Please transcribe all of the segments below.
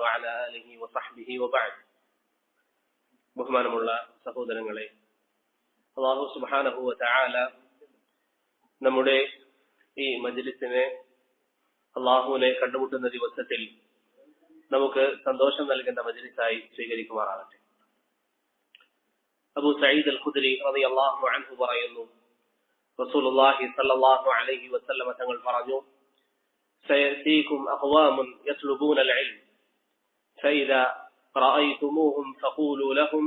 وعلى آله وصحبه وبعد. ബഹുമാനമുള്ള സഹോദരങ്ങളെ, അല്ലാഹു സുബ്ഹാനഹു വ തആല നമ്മുടെ ഈ മജ്ലിസിനെ അല്ലാഹുവിനെ കണ്ടുമുട്ടുന്ന ദിവസത്തിൽ നമുക്ക് സന്തോഷം നൽകുന്ന മജ്ലിസായി സ്വീകരിക്കുമാറാകട്ടെ. അബൂ സഈദ് അൽ ഖുദ്രി റളിയല്ലാഹു അൻഹു പറയുന്നു, റസൂലുള്ളാഹി സ്വല്ലല്ലാഹു അലൈഹി വസല്ലം തങ്ങൾ പറഞ്ഞു, സയഅതീകും അഖ്വാമുൻ യത്ലുബൂന അൽ ഇൽം ഫഇദാ റഅയ്തുമൂഹും ഫഖൂലൂ ലഹും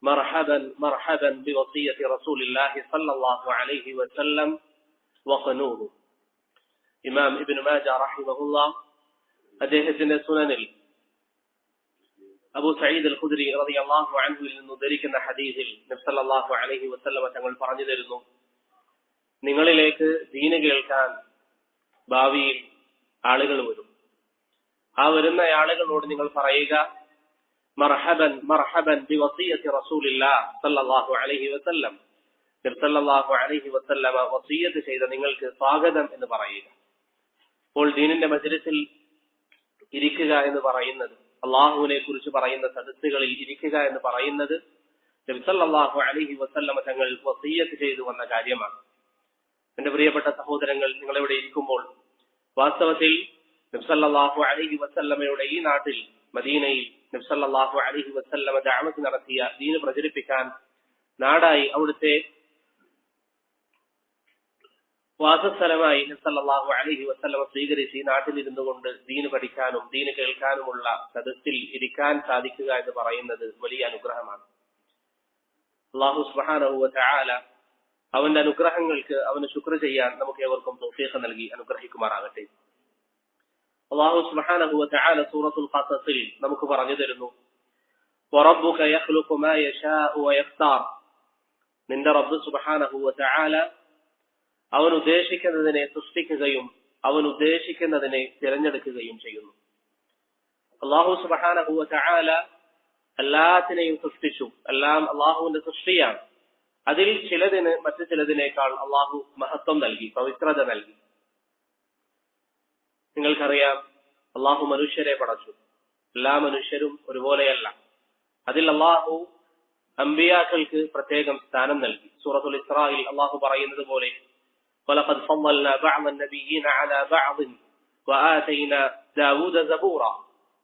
മർഹബൻ മർഹബൻ ബിവസിയത്തി റസൂലില്ലാഹി സ്വല്ലല്ലാഹു അലൈഹി വസല്ലം വഖനൂഹു. ഇമാം ഇബ്നു മാജ റഹിമഹുല്ലാഹ് അദ്ദേഹത്തിന്റെ സുനനിൽ അബൂ സഈദ് അൽ ഖുദ്രി റളിയല്ലാഹു അൻഹുവിൽ നിന്ന് ഉദ്ധരിക്കുന്ന ഹദീസിൽ നബി സല്ലല്ലാഹു അലൈഹി വസല്ലം തങ്ങൾ പറഞ്ഞു തരുന്നു, നിങ്ങളിലേക്ക് ദീന് കേൾക്കാൻ ഭാവിയിൽ ആളുകൾ വരും. ആ വരുന്ന ആളുകളോട് നിങ്ങൾ പറയുക, മർഹബൻ മർഹബൻ ബിവസിയത്തി റസൂലില്ലാഹി സല്ലല്ലാഹു അലൈഹി വസല്ലം, നബി സല്ലല്ലാഹു അലൈഹി വസല്ലം വസിയത്ത് ചെയ്ത നിങ്ങൾക്ക് സ്വാഗതം എന്ന് പറയുക. അപ്പോൾ ദീനിന്റെ മജ്ലിസിൽ ഇരിക്കുക എന്ന് പറയുന്നത്, അള്ളാഹുവിനെ കുറിച്ച് പറയുന്ന സദസ്സുകളിൽ ഇരിക്കുക എന്ന് പറയുന്നത് നബി സല്ലല്ലാഹു അലൈഹി വസല്ലം തങ്ങൾ വസിയ്യത്ത് ചെയ്തു വന്ന കാര്യമാണ്. എന്റെ പ്രിയപ്പെട്ട സഹോദരങ്ങൾ, നിങ്ങളിവിടെ ഇരിക്കുമ്പോൾ വാസ്തവത്തിൽ നബി സല്ലല്ലാഹു അലൈഹി വസല്ലമയുടെ ഈ നാട്ടിൽ മദീനയിൽ നബി സല്ലല്ലാഹു അലൈഹി വസല്ലമ ദഅവത്ത് നടത്തിയ ദീന് പ്രചരിപ്പിക്കാൻ നാടായി അവിടുത്തെ വാസസ്ഥലമായി നബി സല്ലല്ലാഹു അലൈഹി വസല്ലമ സ്വീകരിച്ച് ഈ നാട്ടിലിരുന്നു കൊണ്ട് ദീന് പഠിക്കാനും ദീന് കേൾക്കാനുമുള്ള സദസ്സിൽ ഇരിക്കാൻ സാധിക്കുക എന്ന് പറയുന്നത് വലിയ അനുഗ്രഹമാണ്. അല്ലാഹു സുബ്ഹാനഹു വ തആല അവന്റെ അനുഗ്രഹങ്ങൾക്ക് അവന് ശുക്ർ ചെയ്യാൻ നമുക്ക് ഏവർക്കും തൗഫീഖ് നൽകി അനുഗ്രഹിക്കുമാറാകട്ടെ. അല്ലാഹു സുബ്ഹാനഹു വ തആല സൂറത്തുൽ ഖസസിൽ നമുക്ക് പറഞ്ഞു തരുന്നു, വറബ്ബുക യഖ്ലുഖു മാ യശാഉ വയഖ്താർ. നിന്റെ റബ്ബ് സുബ്ഹാനഹു വ തആല അവൻ ഉദ്ദേശിക്കുന്നതിനെ സൃഷ്ടിക്കുകയും അവൻ ഉദ്ദേശിക്കുന്നതിനെ തിരഞ്ഞെടുക്കുകയും ചെയ്യുന്നു. അല്ലാഹു സുബ്ഹാനഹു വ തആല എല്ലാത്തിനെയും സൃഷ്ടിച്ചു. എല്ലാം അല്ലാഹുവിന്റെ സൃഷ്ടിയാണ്. അതിൽ ചിലതിന് മറ്റു ചിലതിനേക്കാൾ അല്ലാഹു മഹത്വം നൽകി, പവിത്രത നൽകി. നിങ്ങൾക്കറിയാം, അല്ലാഹു മനുഷ്യരെ പടച്ചു. എല്ലാ മനുഷ്യരും ഒരുപോലെയല്ല. അതിൽ അല്ലാഹു അംബിയാക്കൾക്ക് പ്രത്യേകം സ്ഥാനം നൽകി. സൂറത്തുൽ ഇസ്രായിൽ അല്ലാഹു പറയുന്നത് പോലെ, وَلَقَدْ فَضَّلْنَا بَعْضَ النَّبِيِّينَ عَلَى بَعْضٍ وَآتَيْنَا دَاوُودَ زَبُورًا.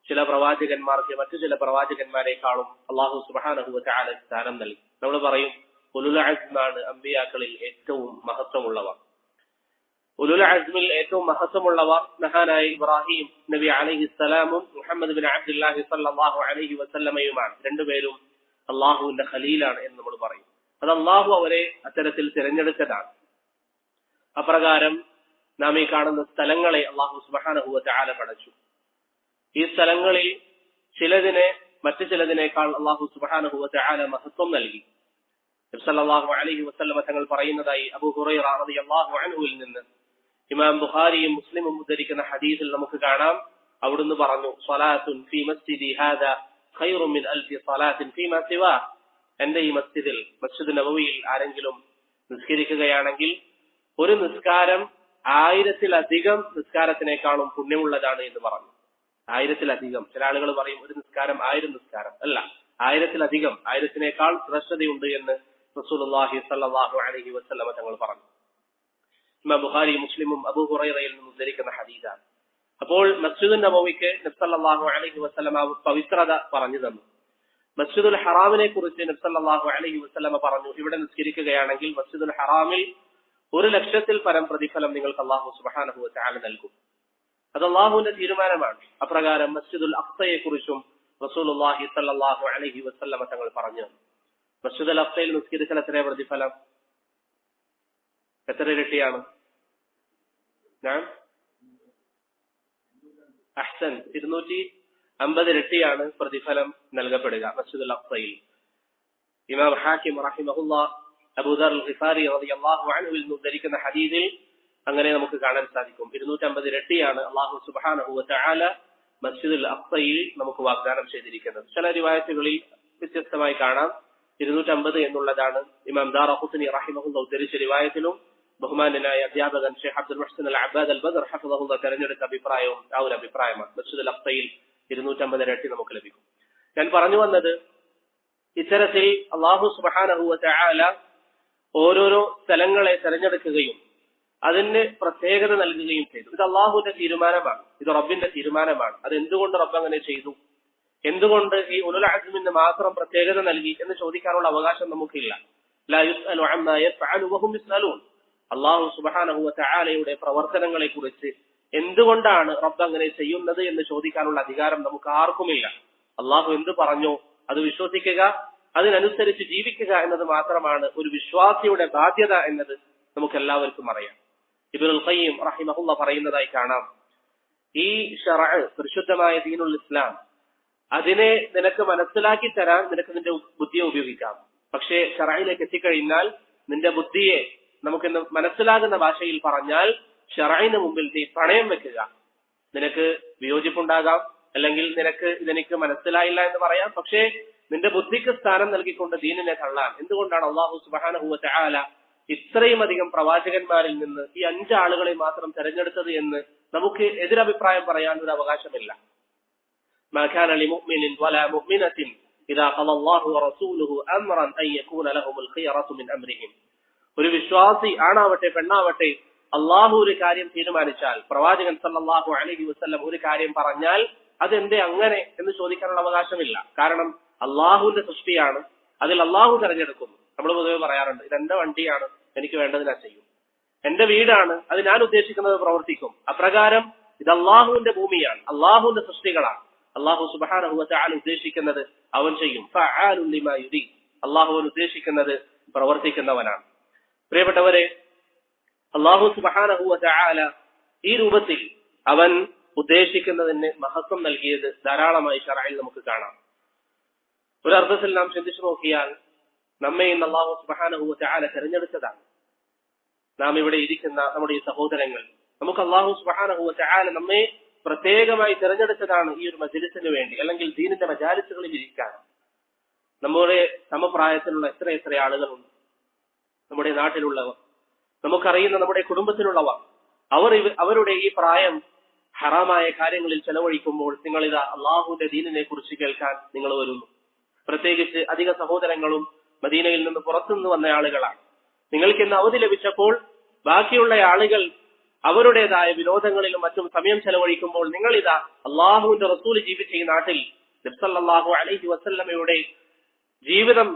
ചില പ്രവാചകന്മാർക്ക് മറ്റു ചില പ്രവാചകന്മാരെക്കാളും അല്ലാഹു സുബ്ഹാനഹു വ തആല സ്ഥാനം നൽകി. നമ്മൾ പറയും, ഉലുൽ അസ്മാണ് അംബിയാക്കളിൽ ഏറ്റവും മഹത്വമുള്ളവർ. ഉലുൽ അസ്മിൽ ഏറ്റവും മഹത്വമുള്ളവർ മഹാനായ ഇബ്രാഹിം നബി അലൈഹിസ്സലാമും മുഹമ്മദ് ബിൻ അബ്ദുല്ലാഹി സ്വല്ലല്ലാഹു അലൈഹി വസല്ലമയുമാണ്. രണ്ടുപേരും അല്ലാഹുവിന്റെ ഖലീലാണ് എന്ന് നമ്മൾ പറയും. അത് അല്ലാഹു അവരെ അത്തരത്തിൽ തിരഞ്ഞെടുത്തതാണ്. അപ്രകാരം നാം ഈ കാണുന്ന സ്ഥലങ്ങളെ അല്ലാഹു സുബ്ഹാനഹു വ തആല പടച്ചു. ഈ സ്ഥലങ്ങളിൽ ചിലതിനെ മറ്റു ചിലതിനേക്കാൾ അല്ലാഹു സുബ്ഹാനഹു വ തആല മഹത്വം നൽകി. നബി സല്ലല്ലാഹു അലൈഹി വസല്ലം തങ്ങൾ പറയുന്നതായി അബൂ ഹുറൈറ റളിയല്ലാഹു അൻഹുവിൽ നിന്ന് ഇമാം ബുഖാരിയും മുസ്ലിമും ഉദ്ധരിക്കുന്ന ഹദീസിൽ നമുക്ക് കാണാം, അവിടുന്ന് പറഞ്ഞു, സ്വലാത്തുൻ ഫീ മസ്ജിദി ഹാദാ ഖൈറുൻ മിൻ അൽഫി സ്വലാത്തിൻ ഫീമാ സിവാ. എന്റെ ഈ മസ്ജിദിൽ, മസ്ജിദ് നബവിയിൽ ആരെങ്കിലും നിസ്കരിക്കുകയാണെങ്കിൽ ഒരു നിസ്കാരം 1000-ലധികം നിസ്കാരത്തിനേക്കാളും പുണ്യമുള്ളതാണ് എന്ന് പറഞ്ഞു. 1000-ലധികം. ചില ആളുകൾ പറയും ഒരു നിസ്കാരം 1000 നിസ്കാരം. അല്ല, 1000-ലധികം, 1000-നേക്കാൾ ശ്രേഷ്ഠതയുണ്ട് എന്ന് റസൂലുള്ളാഹി സ്വല്ലല്ലാഹു അലൈഹി വസല്ലം തങ്ങൾ പറഞ്ഞു. ഇമാം ബുഖാരി മുസ്ലിമും അബൂ ഹുറൈറയിൽ നിന്ന് ഉദ്ധരിക്കുന്ന ഹദീസാണ്. അപ്പോൾ മസ്ജിദുൻ നബവിക്ക് നബി സല്ലല്ലാഹു അലൈഹി വസല്ലം പവിത്രത പറഞ്ഞു തന്നു. മസ്ജിദുൽ ഹറാമിനെ കുറിച്ച് നബി സല്ലല്ലാഹു അലൈഹി വസല്ലം പറഞ്ഞു, ഇവിടെ നിസ്കരിക്കുകയാണെങ്കിൽ മസ്ജിദുൽ ഹറാമിൽ 1,00,000-ൽ പരം പ്രതിഫലം നിങ്ങൾക്ക് അല്ലാഹു സുബ്ഹാനഹു വ തആല നൽകും. അത് അല്ലാഹുവിന്റെ തീരുമാനമാണ്. അപ്രകാരം മസ്ജിദുൽ അഖ്സയെ കുറിച്ചും റസൂലുള്ളാഹി സ്വല്ലല്ലാഹു അലൈഹി വസല്ലം തങ്ങൾ പറഞ്ഞു, മസ്ജിദുൽ അഖ്സയിൽ നിസ്കരിച്ചാൽ എത്ര പ്രതിഫലം? എത്ര ഇരട്ടിയാണ്? അഹ്സൻ, 250 ഇരട്ടിയാണ് പ്രതിഫലം നൽകപ്പെടുക മസ്ജിദുൽ അഖ്സയിൽ. ഇമാം ഹാക്കിം റഹിമഹുല്ലാഹ് അബൂദർ അൽ-ഗിഫാരി റളിയല്ലാഹു അൻഹു ഉദ്ധരിക്കുന്ന ഹദീസിൽ അങ്ങനെ നമുക്ക് കാണാൻ സാധിക്കും. 250 ഇരട്ടിയാണ് അല്ലാഹു സുബ്ഹാനഹു വ തആല മസ്ജിദുൽ അഖ്സയിൽ നമുക്ക് വാഗ്ദാനം ചെയ്തിരിക്കുന്നത്. ചില റിവായത്തുകളിൽ വ്യത്യസ്തമായി കാണാം. 250 എന്നുള്ളതാണ് ഇമാം ദാറഖുത്നി റഹിമഹുല്ലാഹ് ഉദ്ധരിച്ച റിവായത്തിലും ബഹുമാന്യനായ അധ്യാപകൻ ഷെയ്ഖ് അബ്ദുൽ മുഹ്സിൻ അൽ അബ്ബാദ് അൽ ബദർ ഹഫിളഹുല്ലാഹ് തെരഞ്ഞെടുത്ത അഭിപ്രായവും ആ ഒരു അഭിപ്രായമാണ്. മസ്ജിദുൽ അഖ്സയിൽ 250 ഇരട്ടി നമുക്ക് ലഭിക്കും. ഞാൻ പറഞ്ഞു വന്നത്, ഇത്തരത്തിൽ അല്ലാഹു സുബ്ഹാനഹു വ തആല ഓരോരോ സ്ഥലങ്ങളെ തെരഞ്ഞെടുക്കുകയും അതിന് പ്രത്യേകത നൽകുകയും ചെയ്തു. ഇത് അള്ളാഹുവിന്റെ തീരുമാനമാണ്, ഇത് റബ്ബിന്റെ തീരുമാനമാണ്. അത് എന്തുകൊണ്ട് റബ്ബ് അങ്ങനെ ചെയ്തു, എന്തുകൊണ്ട് ഈ ഉലുൽ അസ്മിന് മാത്രം പ്രത്യേകത നൽകി എന്ന് ചോദിക്കാനുള്ള അവകാശം നമുക്കില്ല. ലാ യുസ്അലു അമ്മാ യഫ്അലു വഹും യുസ്അലൂൻ. അല്ലാഹു സുബ്ഹാനഹു വ തആലയുടെ പ്രവർത്തനങ്ങളെ കുറിച്ച് എന്തുകൊണ്ടാണ് റബ്ബ് അങ്ങനെ ചെയ്യുന്നത് എന്ന് ചോദിക്കാനുള്ള അധികാരം നമുക്ക് ആർക്കുമില്ല. അള്ളാഹു എന്ത് പറഞ്ഞോ അത് വിശ്വസിക്കുക, അതിനനുസരിച്ച് ജീവിക്കുക എന്നത് മാത്രമാണ് ഒരു വിശ്വാസിയുടെ ബാധ്യത എന്നത് നമുക്ക് എല്ലാവർക്കും അറിയാം. ഇബ്നുൽ ഖയ്യിം റഹിമഹുല്ലാഹ് പറയുന്നതായി കാണാം, ഈ ശറഅ്, പരിശുദ്ധമായ ദീനുൽ ഇസ്ലാം, അതിനെ നിനക്ക് മനസ്സിലാക്കി തരാൻ നിനക്ക് നിന്റെ ബുദ്ധിയെ ഉപയോഗിക്കാം. പക്ഷേ ശറഇലേക്ക് എത്തിക്കഴിഞ്ഞാൽ നിന്റെ ബുദ്ധിയെ നമുക്കിന്ന് മനസ്സിലാകുന്ന ഭാഷയിൽ പറഞ്ഞാൽ ശറഇന് മുമ്പിൽ നീ പണയം വെക്കുക. നിനക്ക് വിയോജിപ്പുണ്ടാകാം, അല്ലെങ്കിൽ നിനക്ക് ഇതെനിക്ക് മനസ്സിലായില്ല എന്ന് പറയാം. പക്ഷേ നിന്റെ ബുദ്ധിക്ക് സ്ഥാനം നൽകിക്കൊണ്ട് ദീനിനെ തള്ളാൻ എന്തുകൊണ്ടാണ് അല്ലാഹു സുബ്ഹാനഹു വ തആല ഇത്രയും അധികം പ്രവാചകന്മാരിൽ നിന്ന് ഈ 5 ആളുകളെ മാത്രം തെരഞ്ഞെടുത്തത് എന്ന് നമുക്ക് എതിരഭിപ്രായം പറയാൻ ഒരു അവകാശമില്ല. മാ കാന ലിമുഅ്മിനിൻ വലാ മുഅ്മിനത്തിൻ ഇദാ ഖളല്ലാഹു വറസൂലുഹു അംറൻ അൻ യകൂന ലഹുൽ ഖിയറതു മിൻ അംരിഹിം. ഒരു വിശ്വാസി ആണാവട്ടെ പെണ്ണാവട്ടെ അള്ളാഹു ഒരു കാര്യം തീരുമാനിച്ചാൽ, പ്രവാചകൻ സല്ലല്ലാഹു അലൈഹി വസല്ലം ഒരു കാര്യം പറഞ്ഞാൽ അതെന്തേ അങ്ങനെ എന്ന് ചോദിക്കാനുള്ള അവകാശമില്ല. കാരണം അള്ളാഹുവിന്റെ സൃഷ്ടിയാണ്, അതിൽ അള്ളാഹു തെരഞ്ഞെടുക്കുന്നു. നമ്മൾ പൊതുവെ പറയാറുണ്ട്, ഇതെന്റെ വണ്ടിയാണ്, എനിക്ക് വേണ്ടത് ഞാൻ ചെയ്യും. എന്റെ വീടാണ്, അത് ഞാൻ ഉദ്ദേശിക്കുന്നത് പ്രവർത്തിക്കും. അപ്രകാരം ഇത് അള്ളാഹുവിന്റെ ഭൂമിയാണ്, അള്ളാഹുവിന്റെ സൃഷ്ടികളാണ്. അള്ളാഹു സുബ്ഹാനഹു വ തആല ഉദ്ദേശിക്കുന്നത് അവൻ ചെയ്യും. ഫഅാലുൻ ലിമാ യുരീദ്. അള്ളാഹുവിൻ ഉദ്ദേശിക്കുന്നത് പ്രവർത്തിക്കുന്നവനാണ്. പ്രിയപ്പെട്ടവരെ, അള്ളാഹു സുബ്ഹാനഹു വ തആല ഈ രൂപത്തിൽ അവൻ ഉദ്ദേശിക്കുന്നതിന് മഹത്വം നൽകിയത് ധാരാളമായി ശറഇൽ നമുക്ക് കാണാം. ഒരർത്ഥത്തിൽ നാം ചിന്തിച്ചു നോക്കിയാൽ നമ്മെ ഇന്ന് അല്ലാഹു സുബ്ഹാനഹു വ തആല തിരഞ്ഞെടുത്തതാണ്. നാം ഇവിടെ ഇരിക്കുന്ന നമ്മുടെ ഈ സഹോദരങ്ങൾ, നമുക്ക് അല്ലാഹു സുബ്ഹാനഹു വ തആല നമ്മെ പ്രത്യേകമായി തിരഞ്ഞെടുത്തതാണ് ഈ ഒരു മജ്‌ലിസിന് വേണ്ടി, അല്ലെങ്കിൽ ദീനിന്റെ മജാലിസുകളിൽ ഇരിക്കാൻ. നമ്മുടെ സമപ്രായത്തിലുള്ള എത്ര ആളുകളുണ്ട് നമ്മുടെ നാട്ടിലുള്ളവർ, നമുക്കറിയുന്ന നമ്മുടെ കുടുംബത്തിലുള്ളവർ. അവരുടെ ഈ പ്രായം ഹറാമായ കാര്യങ്ങളിൽ ചെലവഴിക്കുമ്പോൾ നിങ്ങളിതാ അള്ളാഹുവിന്റെ ദീനിനെ കുറിച്ച് കേൾക്കാൻ നിങ്ങൾ വരുന്നു. പ്രത്യേകിച്ച് അധിക സഹോദരങ്ങളും മദീനയിൽ നിന്ന് പുറത്തുനിന്ന് വന്ന ആളുകളാണ്. നിങ്ങൾക്ക് ഇന്ന് അവധി ലഭിച്ചപ്പോൾ ബാക്കിയുള്ള ആളുകൾ അവരുടേതായ വിനോദങ്ങളിലും മറ്റും സമയം ചെലവഴിക്കുമ്പോൾ നിങ്ങളിതാ അള്ളാഹുവിന്റെ റസൂൽ ജീവിച്ച ഈ നാട്ടിൽ, നബി സല്ലല്ലാഹു അലൈഹി വസല്ലമയുടെ ജീവിതം,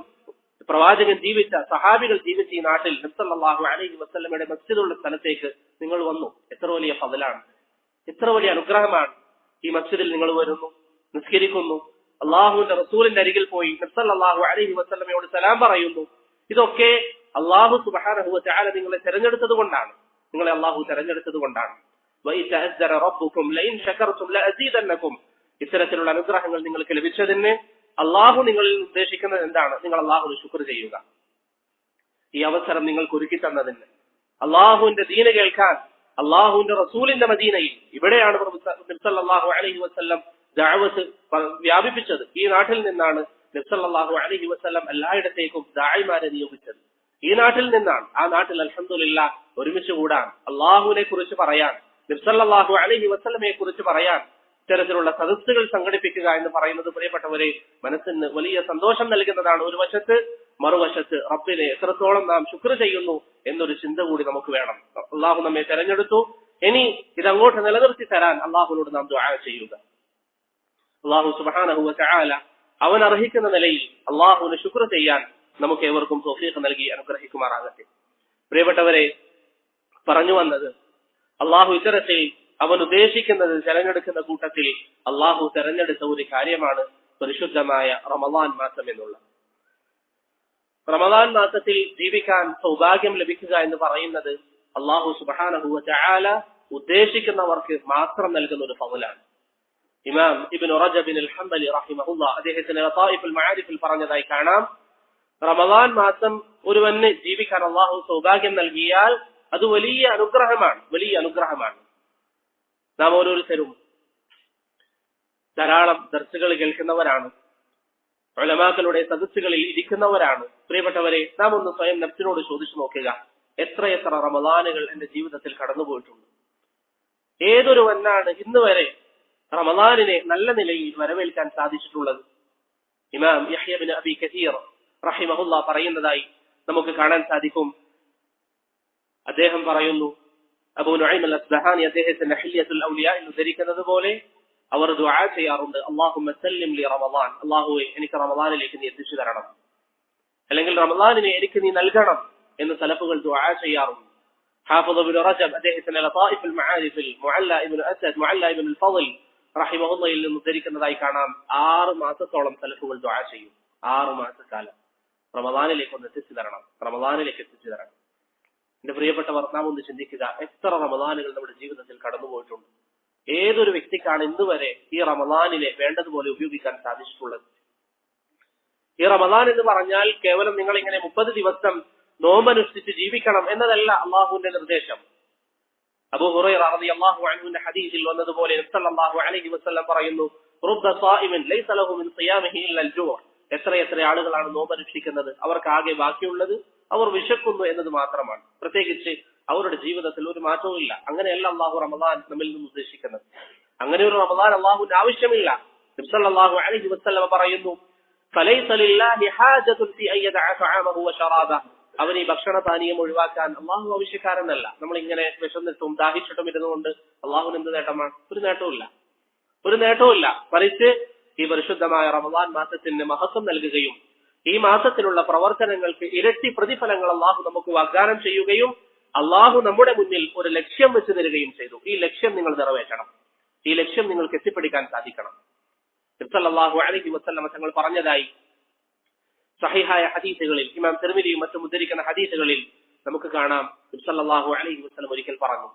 പ്രവാചകൻ ജീവിച്ച, സഹാബികൾ ജീവിച്ച ഈ നാട്ടിൽ നബി സല്ലല്ലാഹു അലൈഹി വസല്ലമയുടെ മസ്ജിദുള്ള സ്ഥലത്തേക്ക് നിങ്ങൾ വന്നു. എത്ര വലിയ ഫضലാണ്, എത്ര വലിയ അനുഗ്രഹമാണ്. ഈ മസ്ജിദിൽ നിങ്ങൾ വരുന്നു, നിസ്കരിക്കുന്നു, അള്ളാഹുവിന്റെ റസൂലിന്റെ അരികിൽ പോയി നബി സല്ലല്ലാഹു അലൈഹി വസല്ലമയോട് സലാം പറയുന്നു. ഇതൊക്കെ അള്ളാഹു സുബ്ഹാനഹു വ തആല നിങ്ങളെ തെരഞ്ഞെടുത്തത് കൊണ്ടാണ്, നിങ്ങളെ അള്ളാഹു തെരഞ്ഞെടുത്തത് കൊണ്ടാണ്. വഇതഅസ്സറ റബ്ബുകും ലഇൻ ശകർതും ലഅസീദന്നകും. ഇത്തരത്തിലുള്ള അനുഗ്രഹങ്ങൾ നിങ്ങൾക്ക് ലഭിച്ചതിന് അള്ളാഹു നിങ്ങളിൽ ഉദ്ദേശിക്കുന്നത് എന്താണ്? നിങ്ങൾ അള്ളാഹുവിന് ശുക്ർ ചെയ്യുക. ഈ അവസരം നിങ്ങൾക്ക് ഒരുക്കി തന്നതിന്, അള്ളാഹുവിന്റെ ദീന് കേൾക്കാൻ അള്ളാഹുവിന്റെ റസൂലിന്റെ മദീനയിൽ, ഇവിടെയാണ് നബി സല്ലല്ലാഹു അലൈഹി വസല്ലം ദഅവത്ത് വ്യാപിപ്പിച്ചത്. ഈ നാട്ടിൽ നിന്നാണ് നബി സല്ലല്ലാഹു അലൈഹി വസല്ലം എല്ലായിടത്തേക്കും ദാഇമാരെ നിയോഗിച്ചത്. ഈ നാട്ടിൽ നിന്നാണ്. ആ നാട്ടിൽ അൽഹംദുലില്ലാഹ് ഒരുമിച്ച് കൂടാൻ, അള്ളാഹുവിനെ കുറിച്ച് പറയാൻ, നബി സല്ലല്ലാഹു അലൈഹി വസല്ലമയെ കുറിച്ച് പറയാൻ ഇത്തരത്തിലുള്ള സദസ്സുകൾ സംഘടിപ്പിക്കുക എന്ന് പറയുന്നത് പ്രിയപ്പെട്ടവരെ മനസ്സിന് വലിയ സന്തോഷം നൽകുന്നതാണ്. ഒരു വശത്ത്, മറുവശത്ത് റബ്ബിനെ എത്രത്തോളം നാം ശുക്ർ ചെയ്യുന്നു എന്നൊരു ചിന്ത കൂടി നമുക്ക് വേണം. അള്ളാഹു നമ്മെ തെരഞ്ഞെടുത്തു, ഇനി ഇതങ്ങോട്ട് നിലനിർത്തി തരാൻ അള്ളാഹുവിനോട് നാം ദുആ ചെയ്യുക. അള്ളാഹു സുബ്ഹാനഹു വ തആല അവൻ അർഹിക്കുന്ന നിലയിൽ അള്ളാഹുവിന് ശുക്ർ ചെയ്യാൻ നമുക്ക് ഏവർക്കും തൗഫീഖ് നൽകി അനുഗ്രഹിക്കുമാറാകട്ടെ. പ്രിയപ്പെട്ടവരെ, പറഞ്ഞു വന്നത്, അള്ളാഹു ഇത്തരത്തിൽ അവൻ ഉദ്ദേശിക്കുന്നത് തെരഞ്ഞെടുക്കുന്ന കൂട്ടത്തിൽ അള്ളാഹു തെരഞ്ഞെടുത്ത ഒരു കാര്യമാണ് പരിശുദ്ധമായ റമളാൻ മാസം എന്നുള്ളത്. റമളാൻ മാസത്തിൽ ജീവിക്കാൻ സൗഭാഗ്യം ലഭിക്കുക എന്ന് പറയുന്നത് അള്ളാഹു സുബ്ഹാനഹു വ തആല ഉദ്ദേശിക്കുന്നവർക്ക് മാത്രം നൽകുന്ന ഒരു ഫളലാണ്. ഇമാം ഇബ്നു റജബ് അൽ ഹംബലി റഹിമഹുല്ലാഹ് അദ്ദേഹത്തിന്റെ ലതായിഫുൽ മആരിഫിൽ പറഞ്ഞതായി കാണാം, റമളാൻ മാസം ഒരുവന് ജീവിക്കാൻ അള്ളാഹു സൗഭാഗ്യം നൽകിയാൽ അത് വലിയ അനുഗ്രഹമാണ്, വലിയ അനുഗ്രഹമാണ്. നാം ഓരോരുത്തരും ധാരാളം ദർസുകൾ കേൾക്കുന്നവരാണ്, ഉലമാക്കളുടെ സദസ്സുകളിൽ ഇരിക്കുന്നവരാണ്. പ്രിയപ്പെട്ടവരെ, നാം ഒന്ന് സ്വയം നഫ്സിനോട് ചോദിച്ചു നോക്കുക, എത്രയെത്ര റമളാനുകൾ എന്റെ ജീവിതത്തിൽ കടന്നുപോയിട്ടുണ്ട്. ഏതൊരുവനാണ് ഇന്ന് വരെ റമദാനിനെ നല്ല നിലയിൽ വരവേൽക്കാൻ സാധിച്ചിട്ടുള്ളത്? ഇമാം യഹ്യ ഇബ്നു അബി കസീർ റഹിമഹുല്ലാ പറയുന്നതായി നമുക്ക് കാണാൻ സാധിക്കും. അദ്ദേഹം പറയുന്നു, അബൂ നുഐം അൽ അസ്ബഹാനി അദ്ദേഹത്തിന്റെ ഹില്യത്തുൽ ഔലിയായിൽ ഉദ്ധരിക്കുന്നത് പോലെ അവർ ദുആ ചെയ്യാറുണ്ട്, അല്ലാഹുമ്മ സല്ലിം ലി റമദാൻ, അല്ലാഹുവേ എനിക്ക് റമദാനിലേക്ക് നീ എത്തിച്ചു തരണം, അല്ലെങ്കിൽ റമദാനിനെ എനിക്ക് നീ നൽകണം എന്ന് സലഫുകൾ ദുആ ചെയ്യാറുണ്ട്. ഹാഫിദ് ഇബ്നു റജബ് അദ്ദേഹത്തിന്റെ ലതായിഫുൽ മആരിഫിൽ മുഅല്ല ഇബ്നു അസദ് മുഅല്ല ഇബ്നുൽ ഫളൽ റഹിമഹുല്ലാഹയിൽ നിന്ന് ഉദ്ധരിക്കുന്നതായി കാണാം, 6 മാസത്തോളം സലഫുകൾ ദുആ ചെയ്യും. 6 മാസക്കാലം റമദാനിലേക്ക് ഒന്ന് എത്തിച്ചു തരണം, റമദാനിലേക്ക് എത്തിച്ചു തരണം. എന്റെ പ്രിയപ്പെട്ടവർ, നാം ഒന്ന് ചിന്തിക്കുക, എത്ര റമദാനുകൾ നമ്മുടെ ജീവിതത്തിൽ കടന്നുപോയിട്ടുണ്ട്. ഏതൊരു വ്യക്തിക്കാണ് ഇന്നുവരെ ഈ റമദാനിനെ വേണ്ടതുപോലെ ഉപയോഗിക്കാൻ സാധിച്ചിട്ടുള്ളത്? ഈ റമദാൻ എന്ന് പറഞ്ഞാൽ കേവലം നിങ്ങൾ ഇങ്ങനെ 30 ദിവസം നോമ്പനുഷ്ഠിച്ച് ജീവിക്കണം എന്നതല്ല അള്ളാഹുവിന്റെ നിർദ്ദേശം. അബൂ ഹുറൈറ റളിയല്ലാഹു അൻഹുവിന്റെ ഹദീസിൽ വന്നതുപോലെ നബി സല്ലല്ലാഹു അലൈഹി വസല്ലം പറയുന്നു, റുബ്ബ സായിമിൻ ലൈസ ലഹു മിൻ സിയാമിഹി ഇല്ല അൽ-ജൂ'. എത്ര ആളുകളാണ് നോമ്പനുഷ്ഠിക്കുന്നത്, അവർക്ക് ആകെ ബാക്കിയുള്ളത് അവർ വിശക്കുന്നു എന്നത് മാത്രമാണ്. പ്രത്യേകിച്ച് അവരുടെ ജീവിതത്തിൽ ഒരു മാറ്റവും ഇല്ല. അങ്ങനെയല്ല അള്ളാഹു റമദാൻ നമ്മിൽ നിന്ന് ഉദ്ദേശിക്കുന്നത്. അങ്ങനെ ഒരു റമദാൻ അള്ളാഹുവിന് ആവശ്യമില്ല. നബി സല്ലല്ലാഹു അലൈഹി വസല്ലം പറയുന്നു, ഫലൈസ ലില്ലാഹി ഹാജത്തുൻ ഫീ അൻ യദഅ തഅമഹു വശറാബഹു. അവൻ ഈ ഭക്ഷണ പാനീയം ഒഴിവാക്കാൻ അള്ളാഹു ആവശ്യക്കാരനല്ല. നമ്മളിങ്ങനെ വിശന്നിട്ടും ദാഹിച്ചിട്ടും ഇരുന്നുകൊണ്ട് അള്ളാഹുവിന് എന്ത് നേട്ടമാണ്? ഒരു നേട്ടവുമില്ല. മറിച്ച് ഈ പരിശുദ്ധമായ റമദാൻ മാസത്തിന് മഹത്വം നൽകുകയും ഈ മാസത്തിലുള്ള പ്രവർത്തനങ്ങൾക്ക് ഇരട്ടി പ്രതിഫലങ്ങൾ അള്ളാഹു നമുക്ക് വാഗ്ദാനം ചെയ്യുകയും അള്ളാഹു നമ്മുടെ മുന്നിൽ ഒരു ലക്ഷ്യം വെച്ച് തരികയും ചെയ്തു. ഈ ലക്ഷ്യം നിങ്ങൾ നിറവേറ്റണം, ഈ ലക്ഷ്യം നിങ്ങൾക്ക് എത്തിപ്പിടിക്കാൻ സാധിക്കണം. നബി സല്ലല്ലാഹു അലൈഹി വസല്ലം തങ്ങൾ പറഞ്ഞതായി സഹീഹായ ഹദീസുകളിൽ, ഇമാം തിർമിദിയും മറ്റും ഉദ്ധരിക്കുന്ന ഹദീസുകളിൽ നമുക്ക് കാണാം, നബി സല്ലല്ലാഹു അലൈഹി വസല്ലം ഒരിക്കൽ പറഞ്ഞു,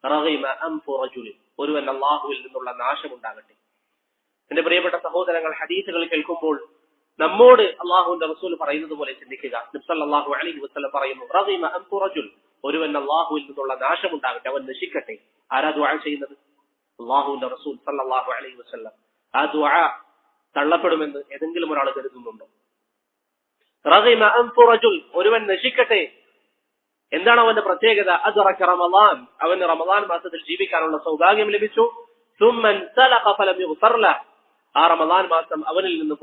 റഗീമ അൻഫു റജുൽ, ഒരുവൻ അള്ളാഹുവിൽ നിന്നുള്ള നാശമുണ്ടാകട്ടെ. എന്റെ പ്രിയപ്പെട്ട സഹോദരങ്ങൾ, ഹദീസുകൾ കേൾക്കുമ്പോൾ നമ്മോട് അള്ളാഹുവിന്റെ റസൂൽ പറയുന്നത് പോലെ ചിന്തിക്കുക. നബി സല്ലല്ലാഹു അലൈഹി വസല്ലം പറയുന്നു, റഗീമ അൻഫു റജുൽ, ഒരുവൻ അള്ളാഹുവിൽ നിന്നുള്ള നാശമുണ്ടാകട്ടെ, അവൻ നശിക്കട്ടെ. ആരാ ദുആ ചെയ്യുന്നത്? അള്ളാഹുവിന്റെ റസൂൽ സല്ലല്ലാഹു അലൈഹി വസല്ലം. ആ ദുആ തള്ളപ്പെടുമെന്ന് ഏതെങ്കിലും ഒരാൾ കരുതുന്നുണ്ടോ? റഗീമ അൻഫു റജുൽ, ഒരുവൻ നശിക്കട്ടെ. എന്താണ് അവന്റെ പ്രത്യേകത? അദ്റക റമളാൻ, അവന് റമളാൻ മാസത്തിൽ ജീവിക്കാനുള്ള സൗഭാഗ്യം ലഭിച്ചു. സുമ്മൻ സലഖ ഫലം യുഗ്ഫർ ലഹു, ആ റമളാൻ മാസം അവനിൽ നിന്ന്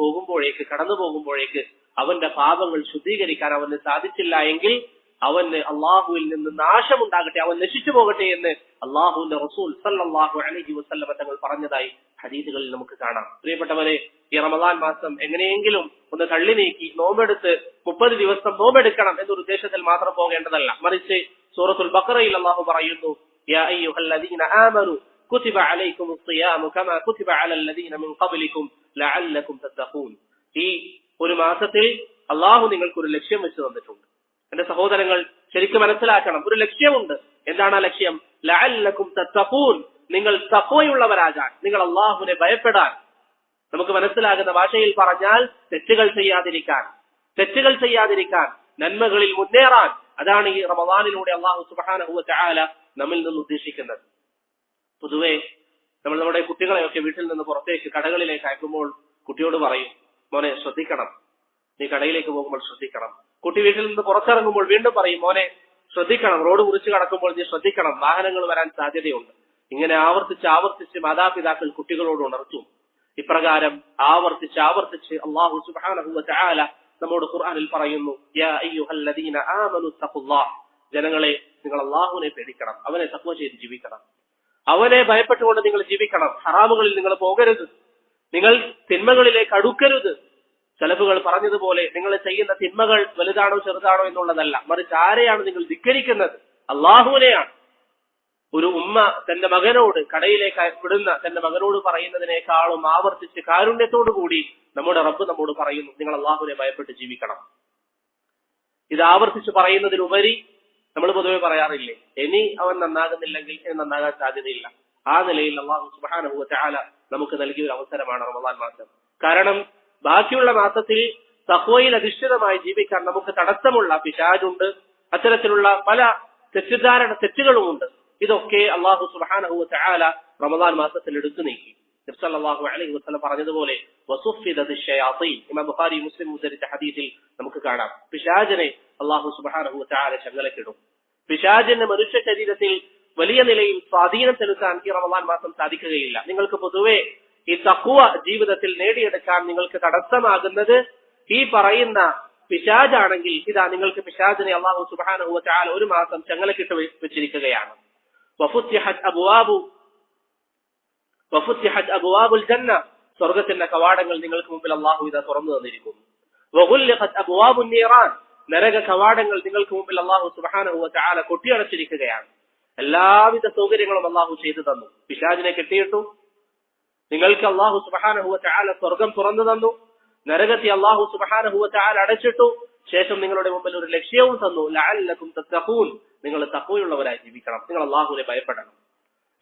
കടന്നു പോകുമ്പോഴേക്ക് അവന്റെ പാപങ്ങൾ ശുദ്ധീകരിക്കാൻ അവന് സാധിച്ചില്ല എങ്കിൽ അവന് അള്ളാഹുവിൽ നിന്ന് നാശമുണ്ടാകട്ടെ, അവൻ നശിച്ചു പോകട്ടെ എന്ന് അള്ളാഹുവിന്റെ റസൂൽ സല്ലല്ലാഹു അലൈഹി വസല്ലം തങ്ങൾ പറഞ്ഞതായി ഹദീസുകളിൽ നമുക്ക് കാണാം. പ്രിയപ്പെട്ടവരെ, ഈ റമളാൻ മാസം എങ്ങനെയെങ്കിലും ഒന്ന് തള്ളി നീക്കി നോമ്പെടുത്ത് 30 ദിവസം നോമ്പെടുക്കണം എന്നൊരു ഉദ്ദേശത്തിൽ മാത്രം പോകേണ്ടതല്ല. മറിച്ച് സൂറത്തുൽ ബഖറയിൽ അള്ളാഹു പറയുന്നു, യാ അയ്യുഹല്ലദീന ആമനു കുതിബ അലൈക്കുമുസ് സിയാമു കമാ കുതിബ അലല്ലദീന മിൻ ഖബ്ലിക്കും ലഅല്ലക്കും തത്തഖൂൻ. ഈ ഒരു മാസത്തിൽ അള്ളാഹു നിങ്ങൾക്കൊരു ലക്ഷ്യം വെച്ച് തന്നിട്ടുണ്ട്. എന്റെ സഹോദരങ്ങൾ, ശരിക്കും മനസ്സിലാക്കണം, ഒരു ലക്ഷ്യമുണ്ട്. എന്താണ് ആ ലക്ഷ്യം? ലഅല്ലക്കും തത്തഖൂൻ, നിങ്ങൾ തഖ്വയുള്ളവരാകാൻ, നിങ്ങൾ അള്ളാഹുവിനെ ഭയപ്പെടാൻ. നമുക്ക് മനസ്സിലാകുന്ന ഭാഷയിൽ പറഞ്ഞാൽ തെറ്റുകൾ ചെയ്യാതിരിക്കാൻ, നന്മകളിൽ മുന്നേറാൻ. അതാണ് ഈ റമദാനിലൂടെ അള്ളാഹു സുബ്ഹാനഹു വ തആല നമ്മിൽ നിന്ന് ഉദ്ദേശിക്കുന്നത്. പൊതുവെ നമ്മൾ നമ്മുടെ കുട്ടികളെയൊക്കെ വീട്ടിൽ നിന്ന് പുറത്തേക്ക് കടകളിലേക്ക് അയക്കുമ്പോൾ കുട്ടിയോട് പറയും, മോനെ ശ്രദ്ധിക്കണം, നീ കടയിലേക്ക് പോകുമ്പോൾ ശ്രദ്ധിക്കണം. കുട്ടി വീട്ടിൽ നിന്ന് പുറത്തിറങ്ങുമ്പോൾ വീണ്ടും പറയും, മോനെ ശ്രദ്ധിക്കണം, റോഡ് മുറിച്ച് കടക്കുമ്പോൾ നീ ശ്രദ്ധിക്കണം, വാഹനങ്ങൾ വരാൻ സാധ്യതയുണ്ട്. ഇങ്ങനെ ആവർത്തിച്ച് മാതാപിതാക്കൾ കുട്ടികളോട് ഉണർത്തും. ഇപ്രകാരം ആവർത്തിച്ച് അല്ലാഹു സുബ്ഹാനഹു വ തആല നമ്മോട് ഖുർആനിൽ പറയുന്നു, യാ അയ്യുഹല്ലദീന ആമനു തഖുല്ലാഹ്, ജനങ്ങളെ നിങ്ങൾ അല്ലാഹുവിനെ പേടിക്കണം, അവനെ തഖ്വ ചെയ്ത് ജീവിക്കണം, അവനെ ഭയപ്പെട്ടുകൊണ്ട് നിങ്ങൾ ജീവിക്കണം. ഹറാമുകളിൽ നിങ്ങൾ പോകരുത്, നിങ്ങൾ തിന്മകളിലേക്ക് അടുക്കരുത്. സലഫുകൾ പറഞ്ഞതുപോലെ നിങ്ങൾ ചെയ്യുന്ന തിന്മകൾ വലുതാണോ ചെറുതാണോ എന്നുള്ളതല്ല, മറിച്ച് ആരെയാണ് നിങ്ങൾ ധിക്കരിക്കുന്നത്? അള്ളാഹുവിനെയാണ്. ഒരു ഉമ്മ തന്റെ മകനോട് കടയിലേക്ക് വിടുന്ന തന്റെ മകനോട് പറയുന്നതിനേക്കാളും ആവർത്തിച്ച് കാരുണ്യത്തോടു കൂടി നമ്മുടെ റബ്ബ് നമ്മോട് പറയുന്നു, നിങ്ങൾ അള്ളാഹുവിനെ ഭയപ്പെട്ട് ജീവിക്കണം. ഇത് ആവർത്തിച്ച് പറയുന്നതിലുപരി നമ്മൾ പൊതുവെ പറയാറില്ലേ, ഇനി അവൻ നന്നാകുന്നില്ലെങ്കിൽ ഇനി നന്നാകാൻ സാധ്യതയില്ല. ആ നിലയിൽ അല്ലാഹു സുബ്ഹാനഹു വ തആല നമുക്ക് നൽകിയ ഒരു അവസരമാണ് റമദാൻ മാസം. കാരണം ബാക്കിയുള്ള മാസത്തിൽ തഖ്വയിൽ അധിഷ്ഠിതമായി ജീവിക്കാൻ നമുക്ക് തടസ്സമുള്ള പിശാചുണ്ട്, അത്തരത്തിലുള്ള പല തെറ്റുകളുമുണ്ട്. ഇതൊക്കെ അല്ലാഹു സുബ്ഹാനഹു വ തആല റമദാൻ മാസത്തിൽ എടുത്തു നീക്കി. നബി സല്ലല്ലാഹു അലൈഹി വസല്ലം പറഞ്ഞതുപോലെ വസുഫിദതിശ് ശയാത്തീൻ, ഇമാം ബുഖാരി മുസ്ലിം ഉദ്ധരിച്ച ഹദീസിൽ നമുക്ക് കാണാം, പിശാചിനെ അല്ലാഹു സുബ്ഹാനഹു വ തആല ചങ്ങലക്കിടും. പിശാചിന്റെ മനുഷ്യ ശരീരത്തിൽ വലിയ നിലയിൽ സ്വാധീനം ചെലുത്താൻ ഈ റമദാൻ മാസം സാധിക്കുകയില്ല. നിങ്ങൾക്ക് പൊതുവെ ഈ തഖ്വ ജീവിതത്തിൽ നേടിയെടുക്കാൻ നിങ്ങൾക്ക് തടസ്സമാകുന്നത് ഈ പറയുന്ന പിശാചാണെങ്കിൽ, ഇതാ നിങ്ങൾക്ക് പിശാചിനെ അല്ലാഹു സുബ്ഹാനഹു വ തആല ഒരു മാസം ചങ്ങലക്കിട്ട് വെച്ചിരിക്കുകയാണ്. വഫുത്തിഹത് അബ്വാബുൽ ജന്ന, സ്വർഗ്ഗത്തിന്റെ കവാടങ്ങൾ നിങ്ങൾക്ക് മുമ്പിൽ അല്ലാഹു ഇതാ തുറന്നു തന്നിരിക്കുന്നു. വഗുല്ലിഖത് അബ്വാബുൻ നീറാൻ, നരക കവാടങ്ങൾ നിങ്ങൾക്ക് മുമ്പിൽ അല്ലാഹു സുബ്ഹാനഹു വ തആല കൊട്ടിയടച്ചിരിക്കുകയാണ്. എല്ലാവിധ സൗകര്യങ്ങളും അല്ലാഹു ചെയ്തു തന്നു. പിശാചിനെ കെട്ടിയിട്ടു, നിങ്ങൾക്ക് അല്ലാഹു സുബ്ഹാനഹു വ തആല സ്വർഗ്ഗം തുറന്നു തന്നു, നരകത്തെ അല്ലാഹു സുബ്ഹാനഹു വ തആല അടച്ചിട്ടു. ശേഷം നിങ്ങളുടെ മുമ്പിൽ ഒരു ലക്ഷ്യവും തന്നു, ലഅല്ലകും തത്തഖൂൻ, നിങ്ങൾ തഖ്വയുള്ളവരായി ജീവിക്കണം, നിങ്ങൾ അല്ലാഹുവിനെ ഭയപ്പെടണം,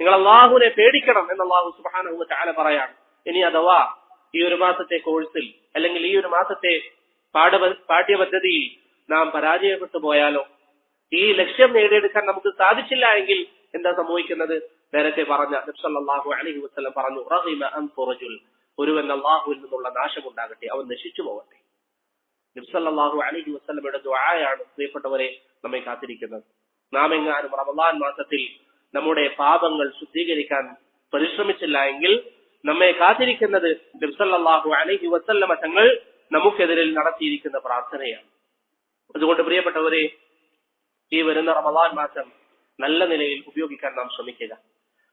നിങ്ങൾ അല്ലാഹുവിനെ പേടിക്കണം എന്ന് അല്ലാഹു സുബ്ഹാനഹു വ തആല പറയാണ്. ഇനി അഥവാ ഈ ഒരു മാസത്തെ കോഴ്സിൽ അല്ലെങ്കിൽ ഈ ഒരു മാസത്തെ പാഠ്യപദ്ധതിയിൽ നാം പരാജയപ്പെട്ടു പോയാലോ, ഈ ലക്ഷ്യം നേടിയെടുക്കാൻ നമുക്ക് സാധിച്ചില്ല എങ്കിൽ എന്താ സംഭവിക്കുന്നത്? നേരത്തെ പറഞ്ഞ നബി സല്ലല്ലാഹു അലൈഹി വസല്ലം പറഞ്ഞു, റഗിമ അൻഫു റജുൽ, ഒരുവൻ അല്ലാഹുവിൽ നിന്നുള്ള നാശമുണ്ടാകട്ടെ, അവൻ നശിച്ചു പോകട്ടെ. നബി സല്ലല്ലാഹു അലൈഹി വസല്ലമയുടെ ദുആയാണ് പ്രിയപ്പെട്ടവരെ നമ്മെ കാത്തിരിക്കുന്നത്. നാം എങ്ങാനും റമദാൻ മാസത്തിൽ നമ്മുടെ പാപങ്ങൾ ശുദ്ധീകരിക്കാൻ പരിശ്രമിച്ചില്ല എങ്കിൽ നമ്മെ കാത്തിരിക്കുന്നത് നബി സല്ലല്ലാഹു അലൈഹി വസല്ലമ തങ്ങൾ നമുക്കെതിരിൽ നടത്തിയിരിക്കുന്ന പ്രാർത്ഥനയാണ്. അതുകൊണ്ട് പ്രിയപ്പെട്ടവരെ, ഈ വരുന്ന റമദാൻ മാസം നല്ല നിലയിൽ ഉപയോഗിക്കാൻ നാം ശ്രമിക്കുക.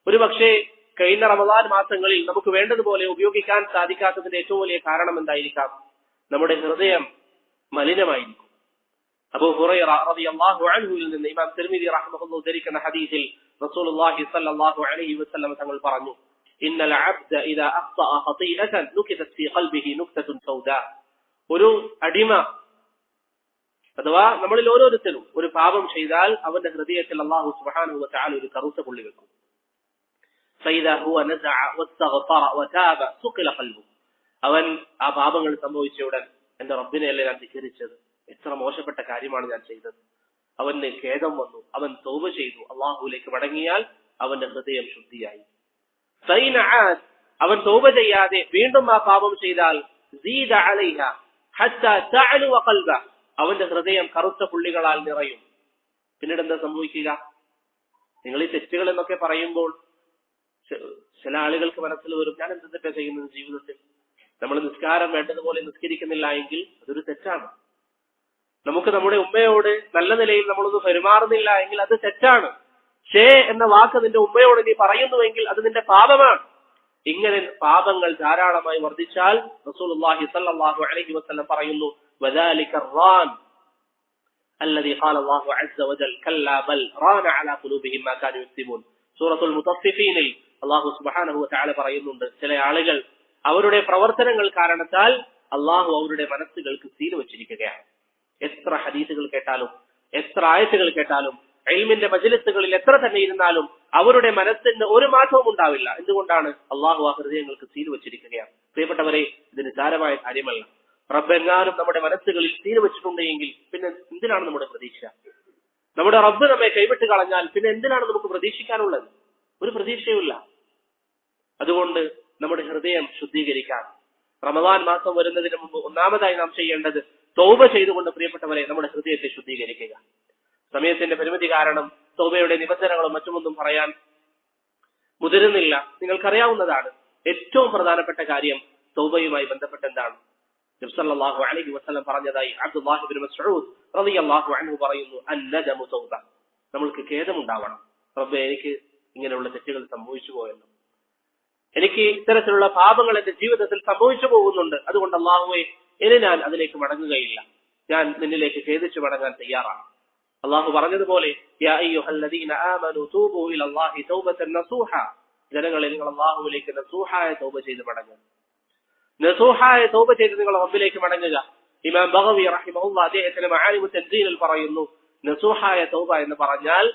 ഒരുപക്ഷെ കഴിഞ്ഞ റമദാൻ മാസങ്ങളിൽ നമുക്ക് വേണ്ടതുപോലെ ഉപയോഗിക്കാൻ സാധിക്കാത്തതിന്റെ ഏറ്റവും വലിയ കാരണം എന്തായിരിക്കാം? നമ്മുടെ ഹൃദയം മലിനമായിരിക്കും. അബൂ ഹുറൈറ റളിയല്ലാഹു അൻഹുവിൽ നിന്ന് ഇമാം തിർമിദി റഹ്മഹുല്ലാഹു ഉദ്ധരിക്കുന്ന ഹദീസിൽ റസൂലുള്ളാഹി സ്വല്ലല്ലാഹു അലൈഹി വസല്ലം തങ്ങൾ പറഞ്ഞു, ഇന്നൽ അബ്ദ ഇദാ അഖ്തഅ ഖതീഅതൻ നുകിതത് ഫീ ഖൽബിഹി നുക്തത്തുൻ സൗദാ, ഒരു അടിമ അഥവാ നമ്മളിൽ ഓരോരുത്തരും ഒരു പാപം ചെയ്താൽ അവന്റെ ഹൃദയത്തിൽ അല്ലാഹു സുബ്ഹാനഹു വ തആല ഒരു കറുത്ത പുള്ളി വെക്കും. ഫൈദാ ഹുവ നസഅ വസ്തഗ്ഫറ വതാബ സുഖില ഖൽബു, അവൻ ആ പാപങ്ങൾ സംഭവിച്ച ഉടൻ എന്റെ റബ്ബിനെ അല്ലേ ഞാൻ ധിക്കരിച്ചത്, എത്ര മോശപ്പെട്ട കാര്യമാണ് ഞാൻ ചെയ്തത്, അവന് ഖേദം വന്നു, അവൻ തൗബ ചെയ്തു, അല്ലാഹുവിലേക്ക് മടങ്ങിയാൽ അവന്റെ ഹൃദയം ശുദ്ധിയായി. ഫൈന ആദ്, അവൻ തൗബ ചെയ്യാതെ വീണ്ടും ആ പാപം ചെയ്താൽ സീദ അലൈഹ ഹത്താ തഅലു ഖൽബ, അവന്റെ ഹൃദയം കറുത്ത പുള്ളികളാൽ നിറയും. പിന്നീട് എന്താ സംഭവിക്കുക? നിങ്ങൾ ഈ തെറ്റുകൾ എന്നൊക്കെ പറയുമ്പോൾ ചില ആളുകൾക്ക് മനസ്സിൽ വരും, ഞാൻ എന്ത് തെറ്റാ ചെയ്യുന്നത് ജീവിതത്തിൽ? നമ്മൾ നിസ്കാരം വേണ്ടതുപോലെ നിസ്കരിക്കുന്നില്ല എങ്കിൽ അതൊരു തെറ്റാണ്. നമുക്ക് നമ്മുടെ ഉമ്മയോട് നല്ല നിലയിൽ നമ്മളൊന്ന് പെരുമാറുന്നില്ല എങ്കിൽ അത് തെറ്റാണ്. ഷേ എന്ന വാക്ക് നിന്റെ ഉമ്മയോട് നീ പറയുന്നുവെങ്കിൽ അത് നിന്റെ പാപമാണ്. ഇങ്ങനെ പാപങ്ങൾ ധാരാളമായി വർദ്ധിച്ചാൽ റസൂലുള്ളാഹി സ്വല്ലല്ലാഹു അലൈഹി വസല്ലം പറയുന്നു, വദാലിക റാൻ الذي قال الله عز وجل كلا بل ران على قلوبهم ما كانوا يكسبون. സൂറത്തുൽ മുത്തഫിഫീനിൽ അല്ലാഹു സുബ്ഹാനഹു വ തആല പറയുന്നുണ്ട്, ചില ആളുകൾ അവരുടെ പ്രവർത്തനങ്ങൾ കാരണത്താൽ അല്ലാഹു അവരുടെ മനസ്സുകൾക്ക് സീൽ വെച്ചിരിക്കുകയാണ്. എത്ര ഹദീസുകൾ കേട്ടാലും എത്ര ആയത്തുകൾ കേട്ടാലും ഇൽമിന്റെ മജ്ലിസുകളിൽ എത്ര തന്നെ ഇരുന്നാലും അവരുടെ മനസ്സിന് ഒരു മാറ്റവും ഉണ്ടാവില്ല. എന്തുകൊണ്ടാണ്? അല്ലാഹു ആ ഹൃദയങ്ങൾക്ക് സീൽ വെച്ചിരിക്കുകയാണ്. പ്രിയപ്പെട്ടവരെ, ഇത് നിസ്സാരമായ കാര്യമല്ല. റബ്ബെങ്ങാനും നമ്മുടെ മനസ്സുകളിൽ സീൽ വെച്ചിട്ടുണ്ടെങ്കിൽ പിന്നെ എന്തിനാണ് നമ്മുടെ പ്രതീക്ഷ? നമ്മുടെ റബ്ബ് നമ്മെ കൈവിട്ട് കളഞ്ഞാൽ പിന്നെ എന്തിനാണ് നമുക്ക് പ്രതീക്ഷിക്കാനുള്ളത്? ഒരു പ്രതീക്ഷയുമില്ല. അതുകൊണ്ട് നമ്മുടെ ഹൃദയം ശുദ്ധീകരിക്കാൻ റമദാൻ മാസം വരുന്നതിന് മുമ്പ് ഒന്നാമതായി നാം ചെയ്യേണ്ടത് തൗബ ചെയ്തുകൊണ്ട് പ്രിയപ്പെട്ടവരെ നമ്മുടെ ഹൃദയത്തെ ശുദ്ധീകരിക്കുക. സമയത്തിന്റെ പരിമിതി കാരണം തൗബയുടെ നിബന്ധനകളും മറ്റുമൊന്നും പറയാൻ മുതിരുന്നില്ല. നിങ്ങൾക്കറിയാവുന്നതാണ്. ഏറ്റവും പ്രധാനപ്പെട്ട കാര്യം തൗബയുമായി ബന്ധപ്പെട്ട എന്താണ്? നബി സല്ലല്ലാഹു അലൈഹി വസല്ലം പറഞ്ഞതായി അബ്ദുല്ലാഹി ഇബ്നു മസ്ഊദ് റളിയല്ലാഹു അൻഹു പറയുന്നു, അന്നദമു തൗബ, നമ്മൾക്ക് ഖേദമുണ്ടാവണം. റബ്ബേ, എനിക്ക് ഇങ്ങനെയുള്ള തെറ്റുകൾ സംഭവിച്ചു പോയല്ലോ, എനിക്ക് ഇത്തരത്തിലുള്ള പാപങ്ങൾ എന്റെ ജീവിതത്തിൽ സംഭവിച്ചു പോകുന്നുണ്ട്, അതുകൊണ്ട് അല്ലാഹുവേ ഇനി ഞാൻ അതിലേക്ക് മടങ്ങുകയില്ല, ഞാൻ നിന്നിലേക്ക് ഖേദിച്ചു മടങ്ങാൻ തയ്യാറാണ്. അല്ലാഹു പറഞ്ഞതുപോലെ, യാ അയ്യുഹല്ലദീന ആമനൂ തൂബൂ ഇലല്ലാഹി തൗബതൻ നസൂഹ, ജനങ്ങളെ നിങ്ങൾ അല്ലാഹുവിലേക്ക് നസൂഹായ തൗബ ചെയ്ത് മടങ്ങുക. നസൂഹായ തൗബ ചെയ്ത് നിങ്ങൾ റബ്ബിലേക്ക് മടങ്ങുക. ഇമാം ബഗവി റഹിമഹുല്ലാഹ് അദ്ദേഹത്തിന്റെ മആലിമു തൻസീലിൽ പറയുന്നു, നസൂഹായ തൗബ എന്ന് പറഞ്ഞാൽ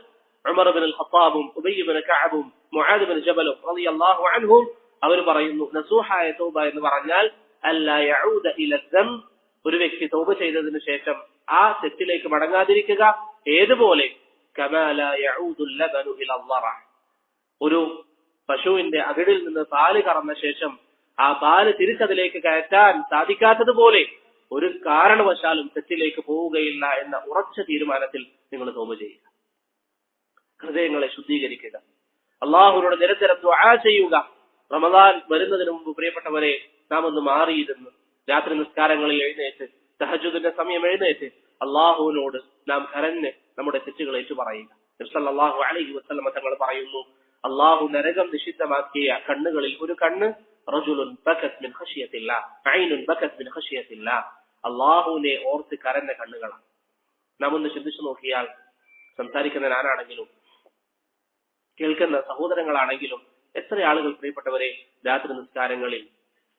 ഉമർ ഇബ്നുൽ ഖത്താബും ഉബയ്യ് ഇബ്നു കഅബും മുആദ് ഇബ്നു ജബലും റളിയല്ലാഹു അൻഹും അവർ പറയുന്നു, നസൂഹായ തൗബ എന്ന് പറഞ്ഞാൽ അല്ലാ യഊദ ഇല ദംബ്, ഒരു വ്യക്തി തൗബ ചെയ്തതിനു ശേഷം ആ തെറ്റിലേക്ക് മടങ്ങാതിരിക്കുക. ഏതുപോലെ? കമാ ലാ യഊദുൽ ലബനു ഇല ളറ, ഒരു പശുവിന്റെ അകിടിൽ നിന്ന് പാല് കറന്ന ശേഷം ആ പാല് തിരിച്ചതിലേക്ക് കയറ്റാൻ സാധിക്കാത്തതുപോലെ ഒരു കാരണവശാലും തെറ്റിലേക്ക് പോവുകയില്ല എന്ന ഉറച്ച തീരുമാനത്തിൽ നിങ്ങൾ തൗബ ചെയ്യുക. ഹൃദയങ്ങളെ ശുദ്ധീകരിക്കുക. അള്ളാഹുവിനോട് നിരന്തരം ദുആ ചെയ്യുക. റമദാൻ വരുന്നതിന് മുമ്പ് പ്രിയപ്പെട്ടവരെ നാം ഒന്ന് മാറിയിരുന്ന് രാത്രി നിസ്കാരങ്ങളിൽ എഴുന്നേറ്റ് തഹജ്ജുദിന്റെ സമയം എഴുന്നേറ്റ് അള്ളാഹുവിനോട് നാം കരഞ്ഞ് നമ്മുടെ തെറ്റുകൾ ഏറ്റുപറയുക. നബി സല്ലല്ലാഹു അലൈഹി വസല്ലം തങ്ങൾ പറയുന്നു, അള്ളാഹു നരകം നിഷിദ്ധമാക്കിയ കണ്ണുകളിൽ ഒരു കണ്ണ് റജുലുൻ ബകത് മിൻ ഖശിയത്തില്ലാഹ്, ഐനുൻ ബകത് മിൻ ഖശിയത്തില്ലാഹ്, അള്ളാഹുവിനെ ഓർത്ത് കരഞ്ഞ കണ്ണുകളാണ്. നാം ഒന്ന് ചിന്തിച്ചു നോക്കിയാൽ സംസാരിക്കുന്ന ഞാനാണെങ്കിലും കേൾക്കുന്ന സഹോദരങ്ങളാണെങ്കിലും എത്ര ആളുകൾ പ്രിയപ്പെട്ടവരെ രാത്രി നിസ്കാരങ്ങളിൽ